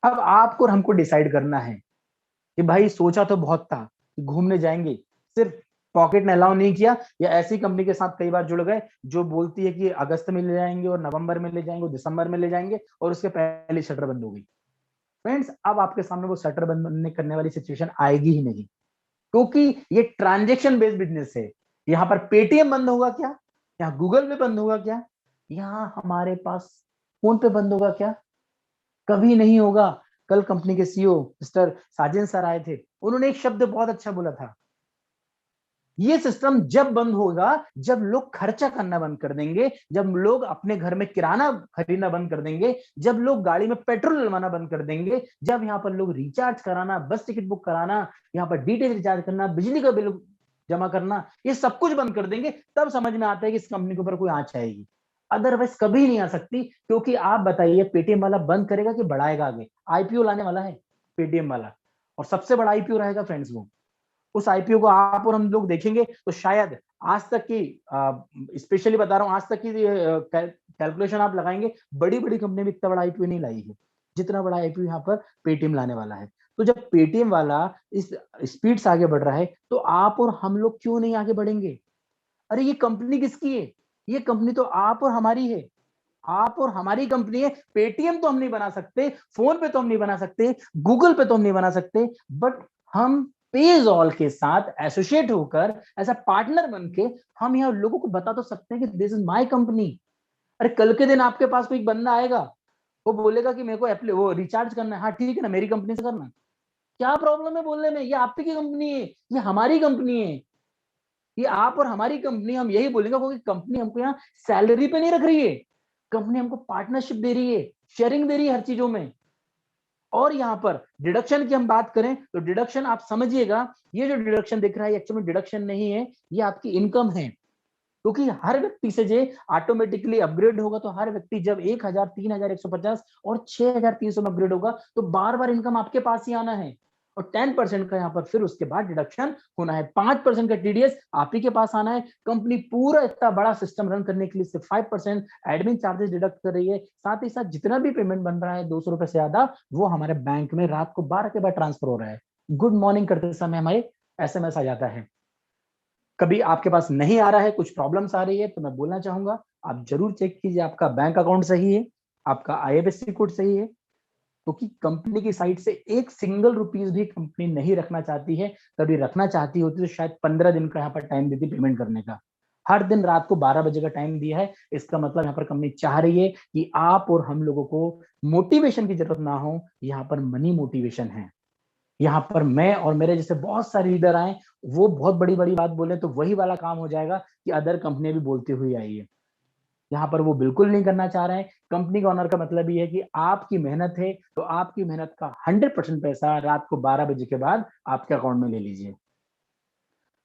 अब आपको और हमको डिसाइड करना है कि भाई सोचा तो बहुत था कि घूमने जाएंगे, सिर्फ पॉकेट ने अलाउ नहीं किया, या ऐसी कंपनी के साथ कई बार जुड़ गए जो बोलती है कि अगस्त में ले जाएंगे और नवंबर में ले जाएंगे और दिसंबर में ले जाएंगे और उसके पहले शटर बंद हो गई। फ्रेंड्स, अब आपके सामने वो शटर बंद करने वाली सिचुएशन आएगी ही नहीं, क्योंकि ये ट्रांजेक्शन बेस्ड बिजनेस है। यहाँ पर पेटीएम बंद होगा क्या? यहाँ गूगल पे बंद होगा क्या? यहाँ हमारे पास फोन पे बंद होगा क्या? कभी नहीं होगा। कल कंपनी के सीईओ मिस्टर साजन सर आए थे, उन्होंने एक शब्द बहुत अच्छा बोला था, ये सिस्टम जब बंद होगा जब लोग खर्चा करना बंद कर देंगे, जब लोग अपने घर में किराना खरीदना बंद कर देंगे, जब लोग गाड़ी में पेट्रोल डलवाना बंद कर देंगे, जब यहाँ पर लोग रिचार्ज कराना, बस टिकट बुक कराना, यहाँ पर डीटीएच रिचार्ज करना, बिजली का बिल जमा करना, ये सब कुछ बंद कर देंगे, तब समझ में आता है कि इस कंपनी के ऊपर कोई आंच आएगी। अदरवाइज कभी नहीं आ सकती। क्योंकि आप बताइए, पेटीएम वाला बंद करेगा कि बढ़ाएगा? आगे आईपीओ लाने वाला है पेटीएम वाला, और सबसे बड़ा आईपीओ रहेगा फ्रेंड्स वो। उस आईपीओ को आप और हम लोग देखेंगे तो शायद आज तक की, स्पेशली बता रहा हूं, आज तक की कैलकुलेशन आप लगाएंगे, बड़ी बड़ी कंपनी में इतना बड़ा आईपीओ नहीं लाई है जितना बड़ा आईपीओ यहाँ पर पेटीएम लाने वाला है। तो जब पेटीएम वाला इस स्पीड से आगे बढ़ रहा है तो आप और हम लोग क्यों नहीं आगे बढ़ेंगे? अरे ये कंपनी किसकी है? ये कंपनी तो आप और हमारी है, आप और हमारी कंपनी है। पेटीएम तो हम नहीं बना सकते, फोन पे तो हम नहीं बना सकते, गूगल पे तो हम नहीं बना सकते, बट हम पेजॉल के साथ एसोसिएट होकर ऐसा पार्टनर बन के हम यहाँ लोगों को बता तो सकते हैं कि दिस इज माय कंपनी। अरे कल के दिन आपके पास कोई बंदा आएगा, वो बोलेगा कि मेरे को वो रिचार्ज करना है, हाँ ठीक है ना, मेरी कंपनी से करना, क्या प्रॉब्लम है बोलने में? ये आपकी कंपनी है, ये हमारी कंपनी है, ये आप और हमारी कंपनी। हम यही बोलेंगे क्योंकि कंपनी हमको यहाँ सैलरी पे नहीं रख रही है, कंपनी हमको पार्टनरशिप दे रही है, शेयरिंग दे रही है हर चीजों में। और यहाँ पर डिडक्शन की हम बात करें तो डिडक्शन आप समझिएगा, ये जो डिडक्शन दिख रहा है एक्चुअली डिडक्शन नहीं है, ये आपकी इनकम है। क्योंकि हर व्यक्ति से जे ऑटोमेटिकली अपग्रेड होगा, तो हर व्यक्ति जब 1,000, 3,150 और 6,300 में अपग्रेड होगा तो बार बार इनकम आपके पास ही आना है। और 10% का यहाँ पर फिर उसके बाद डिडक्शन होना है, 5% का टीडीएस आप ही के पास आना है। कंपनी पूरा इतना बड़ा सिस्टम रन करने के लिए सिर्फ 5% एडमिन चार्जेस डिडक्ट कर रही है। साथ ही साथ जितना भी पेमेंट बन रहा है 200 रुपए से ज्यादा, वो हमारे बैंक में रात को 12 के बाद ट्रांसफर हो रहा है। गुड मॉर्निंग करते समय हमारे एसएमएस आ जाता है। कभी आपके पास नहीं आ रहा है, कुछ प्रॉब्लम्स आ रही है, तो मैं बोलना चाहूंगा आप जरूर चेक कीजिए आपका बैंक अकाउंट सही है, आपका आईएफएससी कोड सही है। क्योंकि कंपनी की साइड से एक सिंगल रुपीज भी कंपनी नहीं रखना चाहती है। कभी रखना चाहती होती तो शायद 15 दिन का यहाँ पर टाइम देती पेमेंट करने का। हर दिन रात को 12 बजे का टाइम दिया है, इसका मतलब यहाँ पर कंपनी चाह रही है कि आप और हम लोगों को मोटिवेशन की जरूरत ना हो, यहाँ पर मनी मोटिवेशन है। यहाँ पर मैं और मेरे जैसे बहुत सारे लीडर आए, वो बहुत बड़ी बड़ी बात बोले तो वही वाला काम हो जाएगा कि अदर कंपनी भी बोलती हुई आई है। यहाँ पर वो बिल्कुल नहीं करना चाह रहे हैं। कंपनी का ऑनर का मतलब ये है कि आपकी मेहनत है तो आपकी मेहनत का 100% पैसा रात को 12 बजे के बाद आपके अकाउंट में ले लीजिए।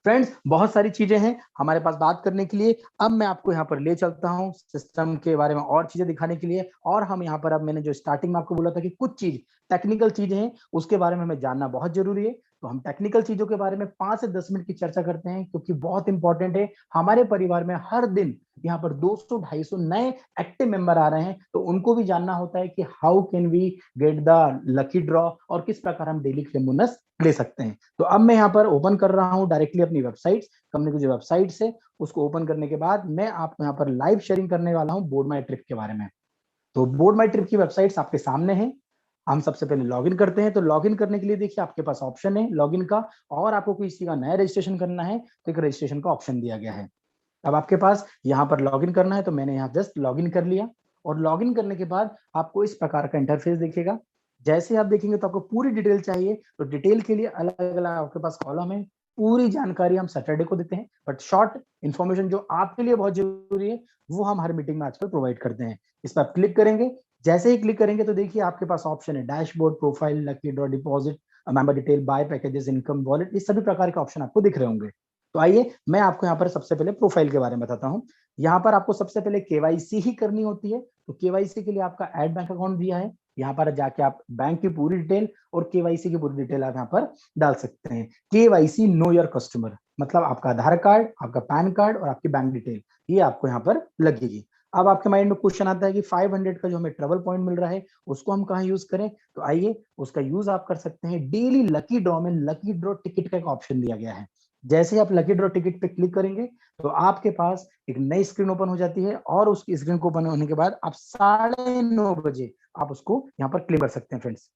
फ्रेंड्स, बहुत सारी चीजें हैं हमारे पास बात करने के लिए। अब मैं आपको यहाँ पर ले चलता हूँ सिस्टम के बारे में और चीजें दिखाने के लिए। और हम यहाँ पर, अब मैंने जो स्टार्टिंग में आपको बोला था कि कुछ चीज टेक्निकल चीजें हैं, उसके बारे में हमें जानना बहुत जरूरी है। तो हम टेक्निकल चीजों के बारे में 5 से 10 मिनट की चर्चा करते हैं, क्योंकि बहुत इंपॉर्टेंट है। हमारे परिवार में हर दिन यहाँ पर 200-250 नए एक्टिव मेंबर आ रहे हैं, तो उनको भी जानना होता है कि how can we get the lucky draw और किस प्रकार हम डेली क्लेम बोनस ले सकते हैं। तो अब मैं यहाँ पर ओपन कर रहा हूँ डायरेक्टली अपनी वेबसाइट, कंपनी की जो वेबसाइट है उसको ओपन करने के बाद मैं आपको यहाँ पर लाइव शेयरिंग करने वाला हूँ बोर्ड माई ट्रिप के बारे में। तो बोर्ड माई ट्रिप की वेबसाइट्स आपके सामने है। हम सबसे पहले लॉगिन करते हैं। तो लॉगिन करने के लिए देखिए आपके पास ऑप्शन है लॉगिन का, और आपको किसी का नया रजिस्ट्रेशन करना है तो एक रजिस्ट्रेशन का ऑप्शन दिया गया है। अब आपके पास यहाँ पर लॉगिन करना है, तो मैंने यहाँ जस्ट लॉगिन कर लिया। और लॉगिन करने के बाद आपको इस प्रकार का इंटरफेस दिखेगा। जैसे आप देखेंगे तो आपको पूरी डिटेल चाहिए, तो डिटेल के लिए अलग अलग आपके पास कॉलम है। पूरी जानकारी हम सैटरडे को देते हैं, बट शॉर्ट इन्फॉर्मेशन जो आपके लिए बहुत जरूरी है वो हम हर मीटिंग में आजकल प्रोवाइड करते हैं। इस पर आप क्लिक करेंगे। जैसे ही क्लिक करेंगे तो देखिए आपके पास ऑप्शन है dashboard, profile, lucky draw, deposit, member detail, buy packages, income, wallet, इस सभी प्रकार के ऑप्शन आपको दिख रहे होंगे। तो आइए मैं आपको यहाँ पर सबसे पहले प्रोफाइल के बारे में बताता हूँ। यहाँ पर आपको सबसे पहले केवाईसी ही करनी होती है। तो केवाईसी के लिए आपका ऐड बैंक अकाउंट दिया है, यहाँ पर जाके आप बैंक की पूरी डिटेल और केवाईसी की पूरी डिटेल आप यहाँ पर डाल सकते हैं। केवाईसी नो योर कस्टमर, मतलब आपका आधार कार्ड, आपका पैन कार्ड और आपकी बैंक डिटेल, ये आपको यहाँ पर लगेगी। अब आपके माइंड में क्वेश्चन आता है कि 500 का जो हमें ट्रेवल पॉइंट मिल रहा है उसको हम कहाँ यूज करें। तो आइए उसका यूज आप कर सकते हैं डेली लकी ड्रॉ में। लकी ड्रॉ टिकट का एक ऑप्शन दिया गया है। जैसे ही आप लकी ड्रॉ टिकट पे क्लिक करेंगे तो आपके पास एक नई स्क्रीन ओपन हो जाती है, और उस स्क्रीन को ओपन होने के बाद आप 9:30 आप उसको यहाँ पर क्लेम कर सकते हैं फ्रेंड्स।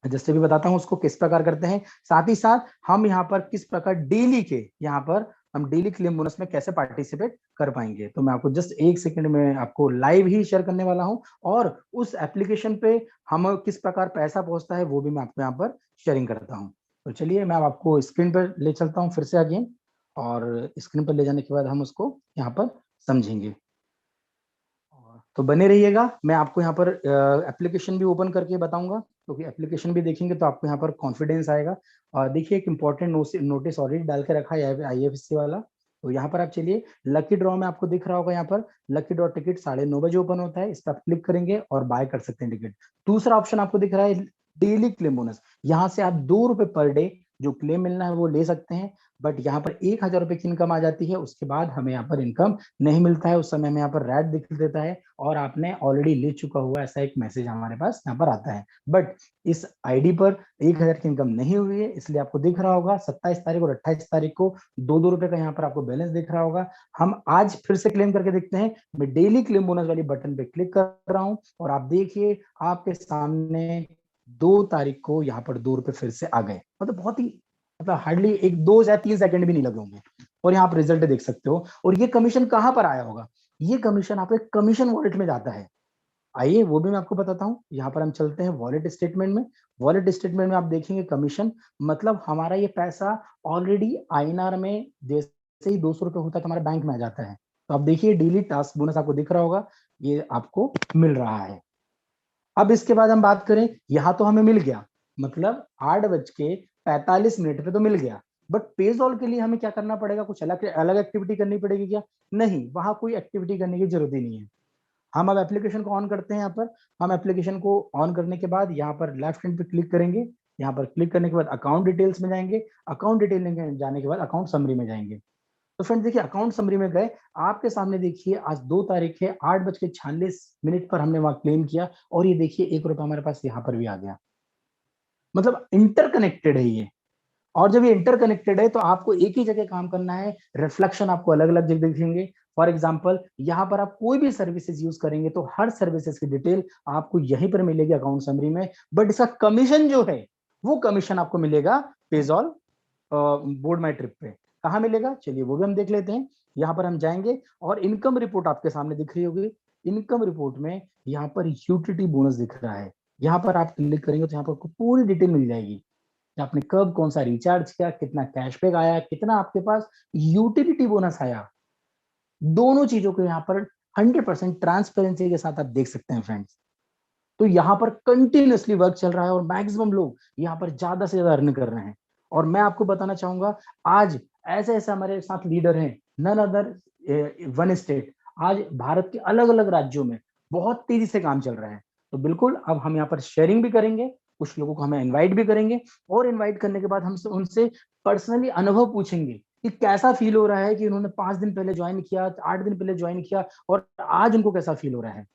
जैसे भी बताता हूँ उसको किस प्रकार करते हैं, साथ ही साथ हम यहाँ पर किस प्रकार डेली के यहाँ पर हम डेली क्लेम बोनस में कैसे पार्टिसिपेट कर पाएंगे। तो मैं आपको जस्ट एक सेकंड में आपको लाइव ही शेयर करने वाला हूँ, और उस एप्लीकेशन पे हम किस प्रकार पैसा पहुंचता है वो भी मैं आपको यहाँ पर शेयरिंग करता हूँ। तो चलिए मैं आपको स्क्रीन पर ले चलता हूँ फिर से अगेन, और स्क्रीन पर ले जाने के बाद हम उसको यहाँ पर समझेंगे। तो बने रहिएगा, मैं आपको यहाँ पर एप्लीकेशन भी ओपन करके बताऊंगा, क्योंकि एप्लीकेशन भी देखेंगे तो आपको यहाँ पर कॉन्फिडेंस आएगा। और देखिए एक इंपॉर्टेंट नोटिस ऑलरेडी डाल के रखा है आईएफएससी वाला। तो यहाँ पर आप चलिए लकी ड्रॉ में आपको दिख रहा होगा, यहाँ पर लकी ड्रॉ टिकट 9:30 ओपन होता है। इस पर आप क्लिक करेंगे और बाय कर सकते हैं टिकट। दूसरा ऑप्शन आपको दिख रहा है डेली क्लेम बोनस। यहाँ से आप ₹2 पर डे जो क्लेम मिलना है वो ले सकते हैं, बट यहाँ पर 1000 की इनकम आ जाती है। उसके बाद हमें यहाँ पर इनकम नहीं मिलता है, उस समय हमें यहाँ पर रेड दिख देता है और आपने ऑलरेडी ले चुका हुआ ऐसा एक मैसेज हमारे पास यहाँ पर आता है। बट इस आईडी पर 1000 की इनकम नहीं हुई है, इसलिए आपको दिख रहा होगा 27 तारीख और 28 तारीख को ₹2 का यहाँ पर आपको बैलेंस दिख रहा होगा। हम आज फिर से क्लेम करके देखते हैं। मैं डेली क्लेम बोनस वाली बटन पे क्लिक कर रहा हूँ, और आप देखिए आपके सामने 2 तारीख को यहाँ पर ₹2 फिर से आ गए। मतलब बहुत ही हार्डली 1, 2 या 3 सेकंड भी नहीं लगे होंगे, और यहाँ आप रिजल्ट देख सकते हो। और ये कमीशन कहाँ पर आया होगा, ये कमीशन आपके कमीशन वॉलेट में जाता है। आइए वो भी मैं आपको बताता हूँ। यहाँ पर हम चलते हैं वॉलेट स्टेटमेंट में। वॉलेट स्टेटमेंट में आप देखेंगे कमीशन, मतलब हमारा ये पैसा ऑलरेडी आईएनआर में जैसे ही ₹200 होता है तो हमारे बैंक में आ जाता है। तो आप देखिए डेली टास्क बोनस आपको दिख रहा होगा, ये आपको मिल रहा है। अब इसके बाद हम बात करें, यहाँ तो हमें मिल गया, मतलब 8:45 पे तो मिल गया, बट पेजॉल के लिए हमें क्या करना पड़ेगा, कुछ अलग अलग एक्टिविटी करनी पड़ेगी क्या? नहीं, वहां कोई एक्टिविटी करने की जरूरत ही नहीं है। हम अब एप्लीकेशन को ऑन करते हैं। यहाँ पर हम एप्लीकेशन को ऑन करने के बाद यहाँ पर लेफ्ट हैंड पे क्लिक करेंगे। यहाँ पर क्लिक करने के बाद अकाउंट डिटेल्स में जाएंगे। अकाउंट डिटेल में जाने के बाद अकाउंट समरी में जाएंगे। तो फ्रेंड्स देखिए अकाउंट समरी में गए, आपके सामने देखिए आज 2 तारीख है, 8:46 पर हमने वहां क्लेम किया, और ये देखिए ₹1 हमारे पास यहाँ पर भी आ गया। मतलब इंटरकनेक्टेड है ये। और जब ये इंटरकनेक्टेड है तो आपको एक ही जगह काम करना है, रिफ्लेक्शन आपको अलग अलग जगह दिखेंगे। फॉर एग्जाम्पल यहाँ पर आप कोई भी सर्विसेज यूज करेंगे तो हर सर्विसेज की डिटेल आपको यहीं पर मिलेगी अकाउंट समरी में, बट इसका कमीशन जो है वो कमीशन आपको मिलेगा पेजॉल बोर्ड माई ट्रिप पे। कहाँ मिलेगा चलिए वो भी हम देख लेते हैं। यहाँ पर हम जाएंगे और इनकम रिपोर्ट आपके सामने दिख रही होगी। इनकम रिपोर्ट में यहाँ पर यूटिलिटी बोनस दिख रहा है। यहाँ पर आप क्लिक करेंगे तो यहाँ पर आपको पूरी डिटेल मिल जाएगी, आपने कब कौन सा रिचार्ज किया, कितना कैशबैक आया, कितना आपके पास यूटिलिटी बोनस आया। दोनों चीजों को यहाँ पर 100% ट्रांसपेरेंसी के साथ आप देख सकते हैं फ्रेंड्स। तो यहाँ पर कंटिन्यूअसली वर्क चल रहा है और मैक्सिमम लोग यहाँ पर ज्यादा से ज्यादा अर्न कर रहे हैं। और मैं आपको बताना चाहूंगा आज ऐसे ऐसे हमारे साथ लीडर हैं, नन अदर वन स्टेट, आज भारत के अलग अलग राज्यों में बहुत तेजी से काम चल रहा है। तो बिल्कुल अब हम यहाँ पर शेयरिंग भी करेंगे, कुछ लोगों को हमें इनवाइट भी करेंगे, और इनवाइट करने के बाद हम उनसे पर्सनली अनुभव पूछेंगे कि कैसा फील हो रहा है कि उन्होंने 5 दिन पहले ज्वाइन किया, 8 दिन पहले ज्वाइन किया, और आज उनको कैसा फील हो रहा है।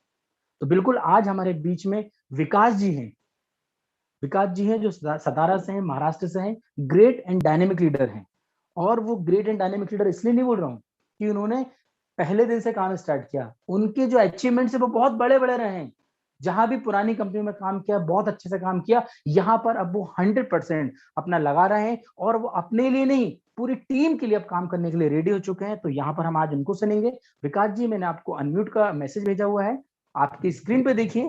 तो बिल्कुल आज हमारे बीच में विकास जी हैं। विकास जी हैं जो सतारा से हैं, महाराष्ट्र से हैं, ग्रेट एंड डायनेमिक लीडर हैं। और वो ग्रेट एंड डायनेमिक लीडर इसलिए नहीं बोल रहा हूँ कि उन्होंने पहले दिन से काम स्टार्ट किया, उनके जो अचीवमेंट्स है वो बहुत बड़े बड़े रहे हैं। जहां भी पुरानी कंपनी में काम किया, बहुत अच्छे से काम किया, यहाँ पर अब वो 100% अपना लगा रहे हैं और वो अपने लिए नहीं, पूरी टीम के लिए अब काम करने के लिए रेडी हो चुके हैं। तो यहाँ पर हम आज उनको सुनेंगे। विकास जी, मैंने आपको अनम्यूट का मैसेज भेजा हुआ है, आपकी स्क्रीन पे देखिए।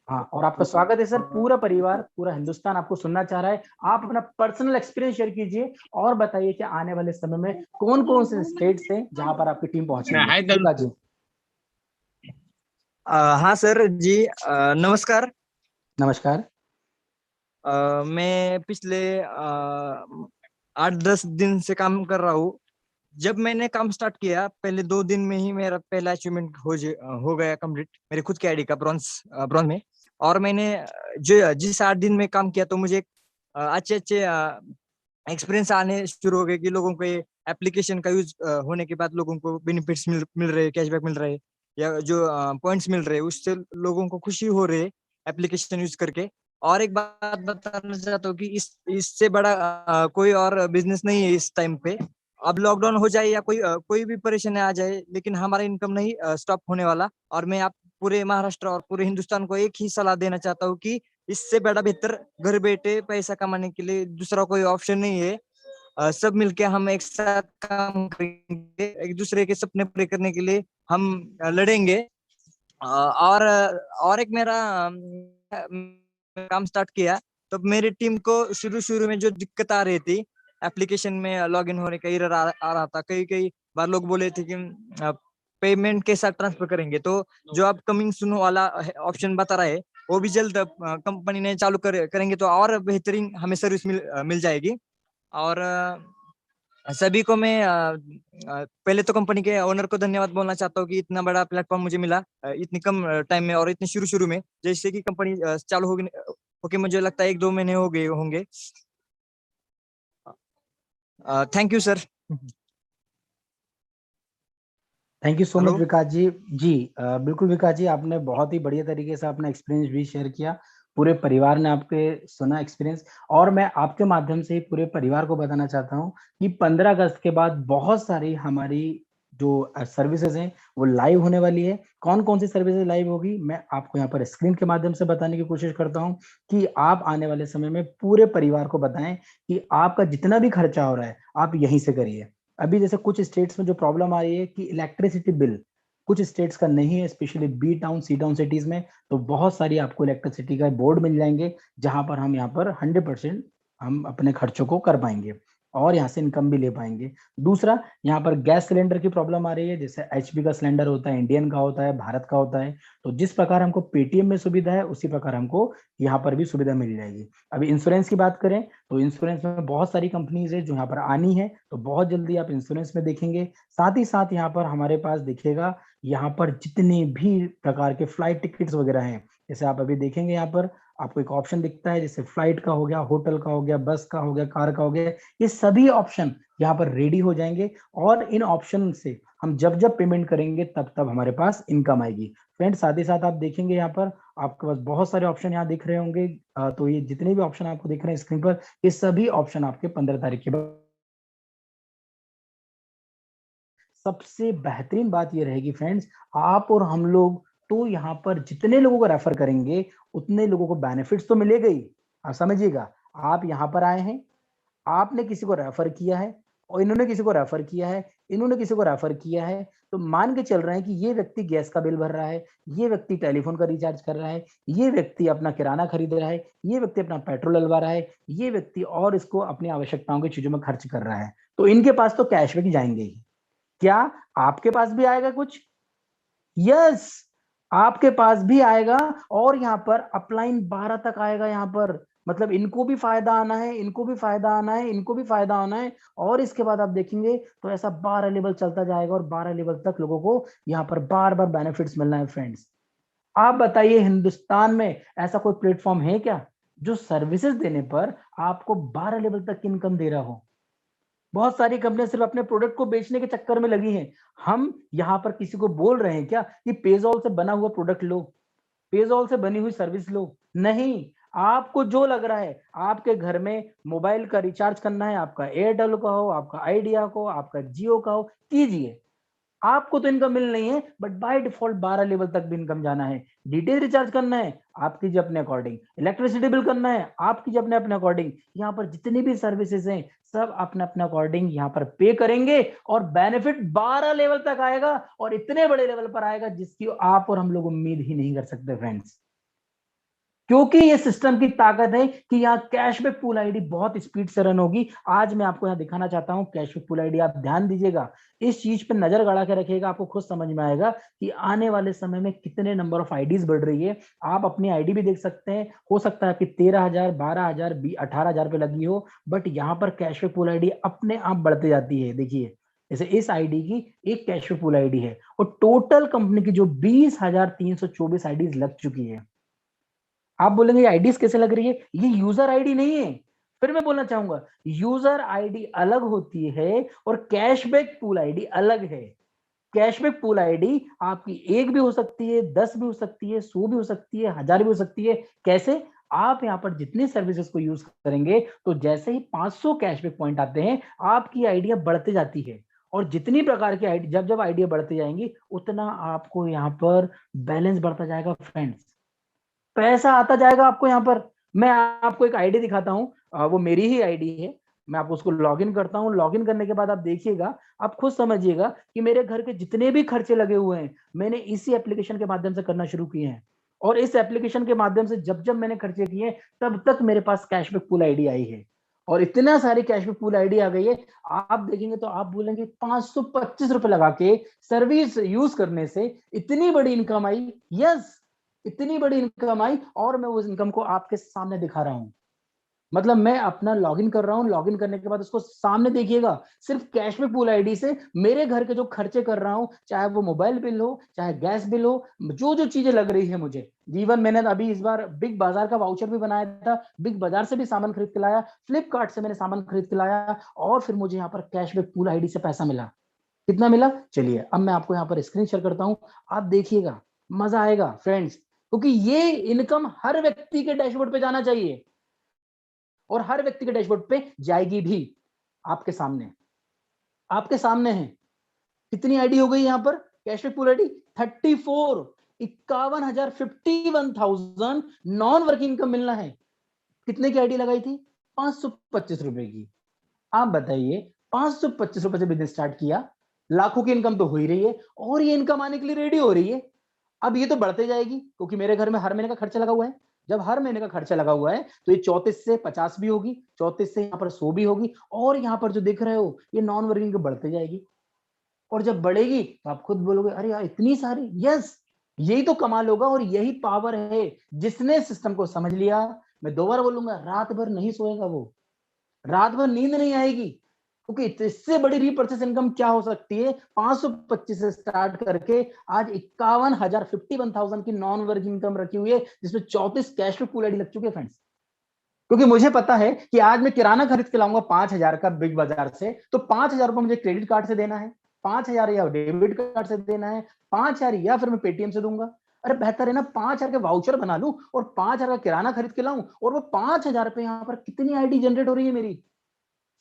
हाँ, और आपका स्वागत है सर। पूरा परिवार, पूरा हिंदुस्तान आपको सुनना चाह रहा है। आप अपना पर्सनल एक्सपीरियंस शेयर कीजिए और बताइए कि आने वाले समय में कौन कौन से स्टेट्स हैं जहां पर आपकी टीम पहुंचेगी।
हाय दल
विकास जी।
हाँ सर जी, नमस्कार।
नमस्कार।
मैं पिछले 8-10 दिन से काम कर रहा हूँ। जब मैंने काम स्टार्ट किया, पहले 2 दिन में ही मेरा पहला अचीवमेंट हो गया कंप्लीट, मेरे खुद के आईडी का ब्रॉन्ज ब्रॉन्ज में। और मैंने जो जिस 8 दिन में काम किया, तो मुझे अच्छे अच्छे एक्सपीरियंस आने शुरू हो गए कि लोगों को एप्लीकेशन का यूज होने के बाद लोगों को बेनिफिट्स मिल रहे, कैशबैक मिल रहे, या जो पॉइंट्स मिल रहे, उससे लोगों को खुशी हो रही है एप्लीकेशन यूज करके। और एक बात बताना चाहता हूँ कि इससे बड़ा कोई और बिजनेस नहीं है इस टाइम पे। अब लॉकडाउन हो जाए या कोई भी परेशानी आ जाए, लेकिन हमारा इनकम नहीं स्टॉप होने वाला। और मैं आप पूरे महाराष्ट्र और पूरे हिंदुस्तान को एक ही सलाह देना चाहता हूँ कि इससे बड़ा बेहतर घर बैठे पैसा कमाने के लिए दूसरा कोई ऑप्शन नहीं है। सब मिलके हम एक साथ काम करेंगे, एक दूसरे के सपने पूरे करने के लिए हम लड़ेंगे। और एक मेरा काम स्टार्ट किया, तो मेरी टीम को शुरू शुरू में जो दिक्कत आ रही थी, एप्लीकेशन में लॉगिन होने का एरर आ रहा था। कई कई बार लोग बोले थे कि पेमेंट के साथ ट्रांसफर करेंगे, तो जो अब कमिंग सुन वाला ऑप्शन बता रहा है, वो भी जल्द कंपनी ने चालू करेंगे, तो और बेहतरीन हमें सर्विस मिल जाएगी। और सभी को मैं पहले तो कंपनी के ओनर को धन्यवाद बोलना चाहता हूँ कि इतना बड़ा प्लेटफॉर्म मुझे मिला इतनी कम टाइम में, और इतनी शुरू शुरू में। जैसे कि कंपनी चालू होगी, ओके, मुझे लगता है 1-2 महीने हो गए होंगे। Thank you sir.
Thank you so
hello.
Much Vikas ji. जी बिल्कुल विकास जी, आपने बहुत ही बढ़िया तरीके से अपना एक्सपीरियंस भी शेयर किया। पूरे परिवार ने आपके सुना एक्सपीरियंस, और मैं आपके माध्यम से ही पूरे परिवार को बताना चाहता हूँ कि 15 अगस्त के बाद बहुत सारी हमारी जो सर्विसेज हैं वो लाइव होने वाली है। कौन कौन सी सर्विसेज लाइव होगी, मैं आपको यहाँ पर स्क्रीन के माध्यम से बताने की कोशिश करता हूँ कि आप आने वाले समय में पूरे परिवार को बताएं कि आपका जितना भी खर्चा हो रहा है आप यहीं से करिए। अभी जैसे कुछ स्टेट्स में जो प्रॉब्लम आ रही है कि इलेक्ट्रिसिटी बिल कुछ स्टेट्स का नहीं है, स्पेशली बी टाउन सी टाउन सिटीज में, तो बहुत सारी आपको इलेक्ट्रिसिटी का बोर्ड मिल जाएंगे जहां पर हम यहाँ पर 100% हम अपने खर्चों को कर पाएंगे और यहाँ से इनकम भी ले पाएंगे। दूसरा, यहाँ पर गैस सिलेंडर की प्रॉब्लम आ रही है, जैसे एचपी का सिलेंडर होता है, इंडियन का होता है, भारत का होता है, तो जिस प्रकार हमको पेटीएम में सुविधा है उसी प्रकार हमको यहाँ पर भी सुविधा मिल जाएगी। अभी इंश्योरेंस की बात करें तो इंश्योरेंस में बहुत सारी कंपनीज है जो यहाँ पर आनी है, तो बहुत जल्दी आप इंश्योरेंस में देखेंगे। साथ ही साथ यहाँ पर हमारे पास देखिएगा, यहाँ पर जितने भी प्रकार के फ्लाइट टिकट्स वगैरह हैं, जैसे आप अभी देखेंगे यहाँ पर आपको एक ऑप्शन दिखता है, जैसे फ्लाइट का हो गया, होटल का हो गया, बस का हो गया, कार का हो गया, ये सभी ऑप्शन यहाँ पर रेडी हो जाएंगे। और इन ऑप्शन से हम जब जब पेमेंट करेंगे तब तब हमारे पास इनकम आएगी। फ्रेंड्स, साथ ही साथ आप देखेंगे यहाँ पर आपके पास बहुत सारे ऑप्शन यहाँ दिख रहे होंगे। तो ये जितने भी ऑप्शन आपको दिख रहे हैं स्क्रीन पर, ये सभी ऑप्शन आपके 15 तारीख के बाद। सबसे बेहतरीन बात ये रहेगी फ्रेंड्स, आप और हम लोग तो यहाँ पर जितने लोगों को रेफर करेंगे उतने लोगों को बेनिफिट्स तो मिलेगा ही। आप समझिएगा, आप यहाँ पर आए हैं, आपने किसी को रेफर किया है और इन्होंने किसी को रेफर किया है, इन्होंने किसी को रेफर किया है, तो मान के चल रहे हैं कि ये व्यक्ति गैस का बिल भर रहा है, ये व्यक्ति टेलीफोन का रिचार्ज कर रहा है, ये व्यक्ति अपना किराना खरीद रहा है, ये व्यक्ति अपना पेट्रोल डलवा रहा है, ये व्यक्ति और इसको अपनी आवश्यकताओं की चीजों में खर्च कर रहा है, तो इनके पास तो कैशबैक जाएंगे ही। क्या आपके पास भी आएगा कुछ? यस, आपके पास भी आएगा। और यहाँ पर अपलाइन 12 तक आएगा यहाँ पर, मतलब इनको भी फायदा आना है, इनको भी फायदा आना है, इनको भी फायदा आना है। और इसके बाद आप देखेंगे तो ऐसा 12 लेवल चलता जाएगा और 12 लेवल तक लोगों को यहाँ पर बार बार बेनिफिट्स मिलना है। फ्रेंड्स, आप बताइए हिंदुस्तान में ऐसा कोई प्लेटफॉर्म है क्या जो सर्विसेज देने पर आपको 12 लेवल तक की इनकम दे रहा हो? बहुत सारी कंपनियां सिर्फ अपने प्रोडक्ट को बेचने के चक्कर में लगी हैं। हम यहाँ पर किसी को बोल रहे हैं क्या कि पेजॉल से बना हुआ प्रोडक्ट लो, पेजॉल से बनी हुई सर्विस लो? नहीं, आपको जो लग रहा है, आपके घर में मोबाइल का रिचार्ज करना है, आपका एयरटेल का हो, आपका आइडिया का हो, आपका जियो का हो, कीजिए। आपको तो इनकम मिल नहीं है, बट बाय डिफॉल्ट 12 लेवल तक भी इनकम जाना है। डीटीएच रिचार्ज करना है, आप कीजिए अपने अकॉर्डिंग। इलेक्ट्रिसिटी बिल करना है, आप कीजिए अपने अपने अकॉर्डिंग। यहाँ पर जितनी भी सर्विसेज हैं, सब अपने अपने अकॉर्डिंग यहाँ पर पे करेंगे, और बेनिफिट 12 लेवल तक आएगा, और इतने बड़े लेवल पर आएगा जिसकी आप और हम लोग उम्मीद ही नहीं कर सकते फ्रेंड्स। क्योंकि ये सिस्टम की ताकत है कि यहाँ कैशबैक पूल आईडी बहुत स्पीड से रन होगी। आज मैं आपको यहाँ दिखाना चाहता हूँ कैशबैक पूल आईडी। आप ध्यान दीजिएगा, इस चीज पे नजर गड़ा के रखिएगा, आपको खुद समझ में आएगा कि आने वाले समय में कितने नंबर ऑफ आईडीज बढ़ रही है। आप अपनी आईडी भी देख सकते हैं, हो सकता है कि 13,000, 12,000, 18,000 पे लगी हो, बट यहाँ पर कैशबैक पूल आईडी अपने आप बढ़ते जाती है। देखिए, जैसे इस आईडी की एक कैशबैक पूल आईडी है, और टोटल कंपनी की जो 20,324 आईडीज लग चुकी है। आप बोलेंगे ये आईडीज कैसे लग रही है? ये यूजर आईडी नहीं है। फिर मैं बोलना चाहूंगा, यूजर आईडी अलग होती है और कैशबैक पूल आईडी अलग है। कैशबैक पूल आईडी आपकी एक भी हो सकती है, 10 भी हो सकती है, 100 भी हो सकती है, 1000 भी हो सकती है। कैसे? आप यहाँ पर जितनी सर्विसेज को यूज करेंगे, तो जैसे ही 500 कैशबैक पॉइंट आते हैं, आपकी आइडिया बढ़ते जाती है। और जितनी प्रकार की आइडिया, जब जब आइडिया बढ़ती जाएंगी, उतना आपको यहाँ पर बैलेंस बढ़ता जाएगा फ्रेंड्स, पैसा आता जाएगा आपको यहाँ पर। मैं आपको एक आईडी दिखाता हूँ, वो मेरी ही आईडी है। मैं आपको उसको लॉगिन करता हूँ। लॉगिन करने के बाद आप देखिएगा, आप खुद समझिएगा कि मेरे घर के जितने भी खर्चे लगे हुए हैं, मैंने इसी एप्लीकेशन के माध्यम से करना शुरू किए हैं। और इस एप्लीकेशन के माध्यम से जब जब मैंने खर्चे किए, तब तक मेरे पास कैशबैक पूल आईडी आई है। और इतना सारी कैशबैक पूल आईडी आ गई है, आप देखेंगे तो आप बोलेंगे 525 रुपए लगा के सर्विस यूज करने से इतनी बड़ी इनकम आई। यस, इतनी बड़ी इनकम आई, और मैं उस इनकम को आपके सामने दिखा रहा हूं। मतलब मैं अपना लॉगिन कर रहा हूं, लॉगिन करने के बाद उसको सामने देखिएगा, सिर्फ कैशबैक पूल आईडी से मेरे घर के जो खर्चे कर रहा हूं, चाहे वो मोबाइल बिल हो, चाहे गैस बिल हो, जो जो चीजें लग रही है मुझे। इवन मैंने अभी इस बार बिग बाजार का वाउचर भी बनाया था, बिग बाजार से भी सामान खरीद के लाया, फ्लिपकार्ट से मैंने सामान खरीद के लाया, और फिर मुझे यहाँ पर कैशबैक पूल आईडी से पैसा मिला। कितना मिला? चलिए अब मैं आपको यहाँ पर स्क्रीन शेयर करता हूँ, आप देखिएगा, मजा आएगा फ्रेंड्स। क्योंकि ये इनकम हर व्यक्ति के डैशबोर्ड पे जाना चाहिए, और हर व्यक्ति के डैशबोर्ड पे जाएगी भी। आपके सामने, आपके सामने है। कितनी आईडी हो गई यहाँ पर cashback pool ID? 34, 51,000, 51,000 non working income मिलना है। कितने की आईडी लगाई थी? 525 रुपए की। आप बताइए, 525 रुपए से बिजनेस स्टार्ट किया, लाखों की इनकम तो हो ही रही है, और ये इनकम आने के लिए रेडी हो रही है। अब ये तो बढ़ते जाएगी, क्योंकि मेरे घर में हर महीने का खर्चा लगा हुआ है। जब हर महीने का खर्चा लगा हुआ है, तो ये 34 से 50 भी होगी, 34 से यहाँ पर 100 भी होगी, और यहाँ पर जो दिख रहे हो ये नॉन वर्किंग बढ़ते जाएगी। और जब बढ़ेगी तो आप खुद बोलोगे, अरे यार इतनी सारी। यस, यही तो कमाल होगा, और यही पावर है। जिसने सिस्टम को समझ लिया, मैं दोबारा बोलूंगा, रात भर नहीं सोएगा वो, रात भर नींद नहीं आएगी। क्योंकि इससे बड़ी रीपर्चेस इनकम क्या हो सकती है? 525 से स्टार्ट करके आज 51,000, 51,000 की नॉन वर्क इनकम रखी हुई है, जिसमें 34 कैशबैक पूल आईडी लग चुके हैं फ्रेंड्स। क्योंकि मुझे पता है कि आज मैं किराना खरीद के लाऊंगा 5,000 का बिग बाजार से, तो 5,000 रुपए मुझे क्रेडिट कार्ड से देना है, 5,000 या डेबिट कार्ड से देना है, 5,000 या फिर मैं पेटीएम से दूंगा। अरे बेहतर है ना 5,000 के वाउचर बना लूं, और 5,000 का किराना खरीद के लाऊं, और वो 5,000 पे यहाँ पर कितनी आईडी जनरेट हो रही है मेरी।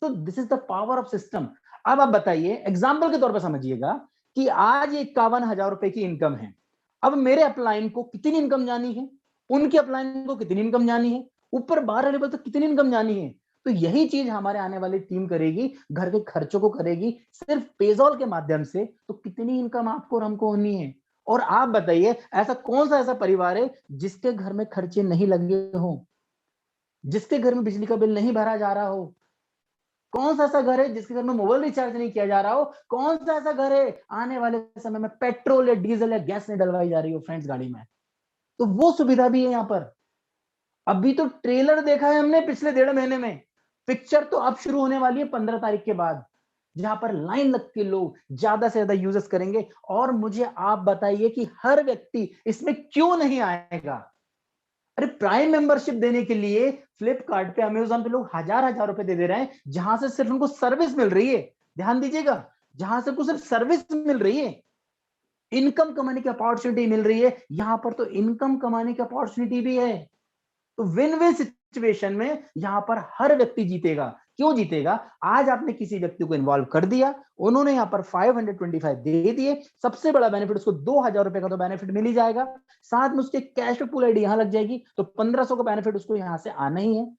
तो this is the power of system. अब आप बताइए, एग्जाम्पल के तौर पर समझिएगा कि आज 51,000 रुपए की इनकम है। अब मेरे अपलाइन को कितनी इनकम जानी है, उनके अपलाइन को कितनी इनकम जानी है, ऊपर 12 लेवल तक कितनी इनकम जानी है। तो यही चीज हमारे आने वाली टीम करेगी, घर के खर्चों को करेगी सिर्फ पेजॉल के माध्यम से। तो कितनी इनकम आपको और हमको होनी है। और आप बताइए, ऐसा कौन सा ऐसा परिवार है जिसके घर में खर्चे नहीं लगे हो, जिसके घर में बिजली का बिल नहीं भरा जा रहा हो? कौन सा ऐसा घर है जिसके घर में मोबाइल रिचार्ज नहीं किया जा रहा हो? कौन सा ऐसा घर है आने वाले समय में पेट्रोल या डीजल या गैस नहीं डलवाई जा रही हो फ्रेंड्स गाड़ी में? तो वो सुविधा भी है यहाँ पर। अभी तो ट्रेलर देखा है हमने पिछले 1.5 महीने में, पिक्चर तो अब शुरू होने वाली है 15 तारीख के बाद, जहां पर लाइन लग के लोग ज्यादा से ज्यादा यूजेस करेंगे। और मुझे आप बताइए कि हर व्यक्ति इसमें क्यों नहीं आएगा? अरे प्राइम मेंबरशिप देने के लिए फ्लिपकार्ट पे, अमेजोन पे लोग हजार हजार रुपए दे रहे हैं, जहां से सिर्फ उनको सर्विस मिल रही है। ध्यान दीजिएगा, जहां से उनको सिर्फ सर्विस मिल रही है, इनकम कमाने की अपॉर्चुनिटी मिल रही है। यहां पर तो इनकम कमाने की अपॉर्चुनिटी भी है। तो विन विन सिचुएशन में यहां पर हर व्यक्ति जीतेगा। क्यों जीतेगा? आज आपने किसी व्यक्ति को इन्वॉल्व कर दिया, उन्होंने यहाँ पर 525 दे दिए, सबसे बड़ा बेनिफिट उसको 2000 रुपए का तो बेनिफिट मिल ही जाएगा, साथ में उसके कैश पे पूल आईडी यहाँ लग जाएगी, तो 1500 का बेनिफिट उसको यहाँ से आना ही है।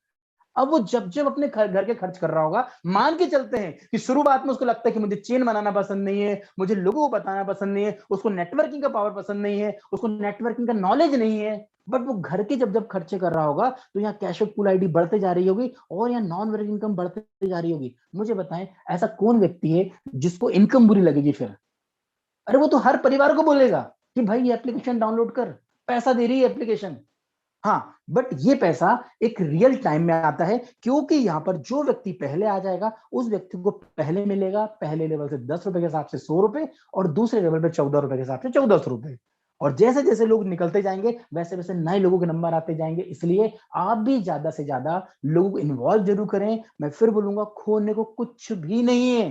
अब वो जब जब अपने घर के खर्च कर रहा होगा, मान के चलते हैं कि शुरुआत में उसको लगता है कि मुझे चेन बनाना पसंद नहीं है, मुझे लोगों को बताना पसंद नहीं है, उसको नेटवर्किंग का पावर पसंद नहीं है, उसको नेटवर्किंग का नॉलेज नहीं है, बट वो घर के जब जब खर्चे कर रहा होगा तो यहाँ कैश पूल आईडी बढ़ते जा रही होगी और यहाँ नॉन वर्किंग इनकम बढ़ते जा रही होगी। मुझे बताएं, ऐसा कौन व्यक्ति है जिसको इनकम बुरी लगेगी फिर? अरे वो तो हर परिवार को बोलेगा कि भाई ये एप्लीकेशन डाउनलोड कर, पैसा दे रही है एप्लीकेशन। हाँ, बट ये पैसा एक रियल टाइम में आता है, क्योंकि यहाँ पर जो व्यक्ति पहले आ जाएगा उस व्यक्ति को पहले मिलेगा, पहले लेवल से 10 रुपए के हिसाब से 100 रुपए और दूसरे लेवल पे 14 रुपए के हिसाब से 1400 रुपए। और जैसे जैसे लोग निकलते जाएंगे वैसे वैसे नए लोगों के नंबर आते जाएंगे। इसलिए आप भी ज्यादा से ज्यादा लोगों को इन्वॉल्व जरूर करें। मैं फिर बोलूंगा, खोने को कुछ भी नहीं है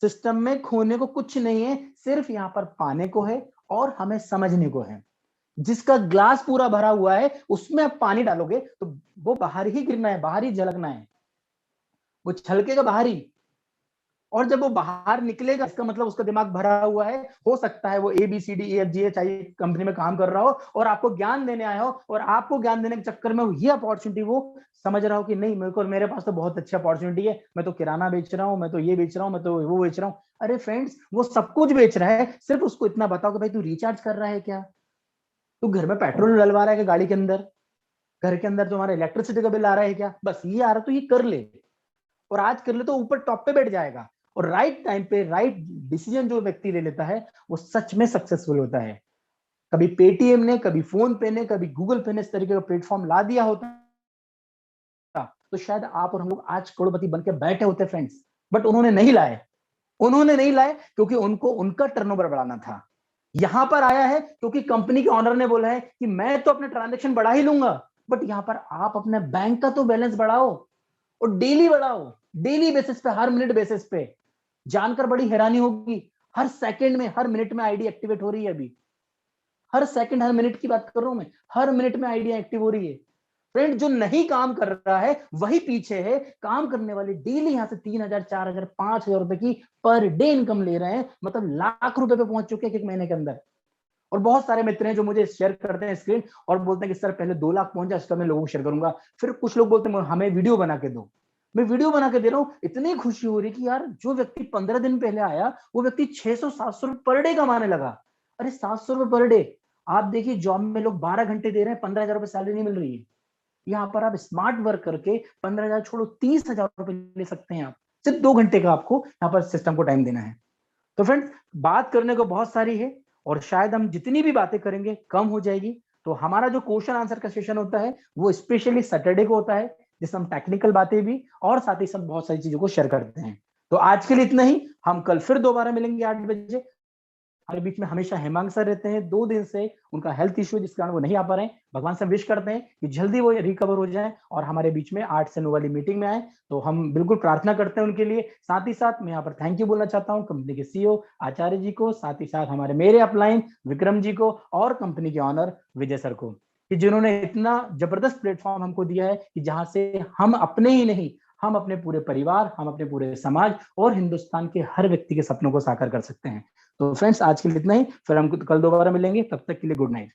सिस्टम में, खोने को कुछ नहीं है, सिर्फ यहाँ पर पाने को है और हमें समझने को है। जिसका ग्लास पूरा भरा हुआ है उसमें आप पानी डालोगे तो वो बाहर ही गिरना है, बाहर ही झलकना है, वो छलकेगा बाहर ही। और जब वो बाहर निकलेगा इसका मतलब उसका दिमाग भरा हुआ है। हो सकता है वो ABCDEFGH चाहिए कंपनी में काम कर रहा हो और आपको ज्ञान देने आया हो, और आपको ज्ञान देने के चक्कर में ये अपॉर्चुनिटी वो समझ रहा हो कि नहीं, मेरे पास तो बहुत अच्छी अपॉर्चुनिटी है, मैं तो किराना बेच रहा हूँ, मैं तो ये बेच रहा हूँ, मैं तो वो बेच रहा हूँ। अरे फ्रेंड्स, वो सब कुछ बेच रहा है, सिर्फ उसको इतना बताओ कि भाई तू रिचार्ज कर रहा है क्या, तू घर में पेट्रोल डलवा रहा है क्या गाड़ी के अंदर, घर के अंदर तुम्हारा इलेक्ट्रिसिटी का बिल आ रहा है क्या, बस ये आ रहा तो ये कर ले। और आज कर ले तो ऊपर टॉप पे बैठ जाएगा। और राइट टाइम पे राइट डिसीजन जो व्यक्ति ले लेता है वो सच में सक्सेसफुल होता है। कभी पेटीएम ने, कभी फोन पे ने, कभी गूगल पे ने इस तरीके का प्लेटफॉर्म ला दिया होता तो शायद आप और हम लोग आज करोड़पति बन के बैठे होते फ्रेंड्स। बट उन्होंने नहीं लाए, क्योंकि उनको उनका टर्नओवर बढ़ाना था। यहां पर आया है क्योंकि कंपनी के ऑनर ने बोला है कि मैं तो अपने ट्रांजैक्शन बढ़ा ही लूंगा, बट यहां पर आप अपने बैंक का तो बैलेंस बढ़ाओ और डेली बढ़ाओ, डेली बेसिस पे, हर मिनट बेसिस पे। जानकर बड़ी हैरानी होगी, हर सेकंड में, हर मिनट में आईडी एक्टिवेट हो रही है। अभी हर सेकंड, हर मिनट की बात कर रहा हूं मैं, हर मिनट में आईडी एक्टिव हो रही है। फ्रेंड, जो नहीं काम कर रहा है वही पीछे है। काम करने वाले डेली यहां से 3000, 4000, 5000 रुपए की पर डे इनकम ले रहे हैं, मतलब लाख रुपए पे पहुंच चुके हैं एक महीने के अंदर। और बहुत सारे मित्र हैं जो मुझे शेयर करते हैं स्क्रीन और बोलते हैं कि सर पहले 2 लाख पहुंच जाए, उसका मैं लोगों को शेयर करूंगा। फिर कुछ लोग बोलते हैं हमें वीडियो बना के दो। मैं वीडियो बना के दे रहा हूँ, इतनी खुशी हो रही कि यार जो व्यक्ति 15 दिन पहले आया वो व्यक्ति 600-700 रुपए पर डे कमाने लगा। अरे 700 रुपए पर डे, आप देखिए जॉब में लोग 12 घंटे दे रहे हैं, 15,000 रुपए सैलरी नहीं मिल रही है। यहाँ पर आप स्मार्ट वर्क करके 15,000 छोड़ो 30,000 रुपए ले सकते हैं आप। सिर्फ 2 घंटे का आपको यहाँ पर सिस्टम को टाइम देना है। तो फ्रेंड्स, बात करने को बहुत सारी है और शायद हम जितनी भी बातें करेंगे कम हो जाएगी। तो हमारा जो क्वेश्चन आंसर का सेशन होता है वो स्पेशली सैटरडे को होता है, जिसमें हम टेक्निकल बातें भी और साथ ही साथ बहुत सारी चीजों को शेयर करते हैं। तो आज के लिए इतना ही, हम कल फिर दोबारा मिलेंगे 8 बजे। हमारे बीच में हमेशा हेमांग सर रहते हैं, 2 दिन से उनका हेल्थ इश्यू जिस कारण वो नहीं आ पा रहे हैं। भगवान से विश करते हैं कि जल्दी वो रिकवर हो जाए और हमारे बीच में 8 से 9 वाली मीटिंग में आए। तो हम बिल्कुल प्रार्थना करते हैं उनके लिए। साथ ही साथ मैं यहाँ पर थैंक यू बोलना चाहता हूँ कंपनी के CEO आचार्य जी को, साथ ही साथ हमारे मेरे अपलाइन विक्रम जी को और कंपनी के ऑनर विजय सर को, कि जिन्होंने इतना जबरदस्त प्लेटफॉर्म हमको दिया है कि जहां से हम अपने ही नहीं, हम अपने पूरे परिवार, हम अपने पूरे समाज और हिंदुस्तान के हर व्यक्ति के सपनों को साकार कर सकते हैं। तो फ्रेंड्स, आज के लिए इतना ही, फिर हम कल दोबारा मिलेंगे। तब तक के लिए गुड नाइट।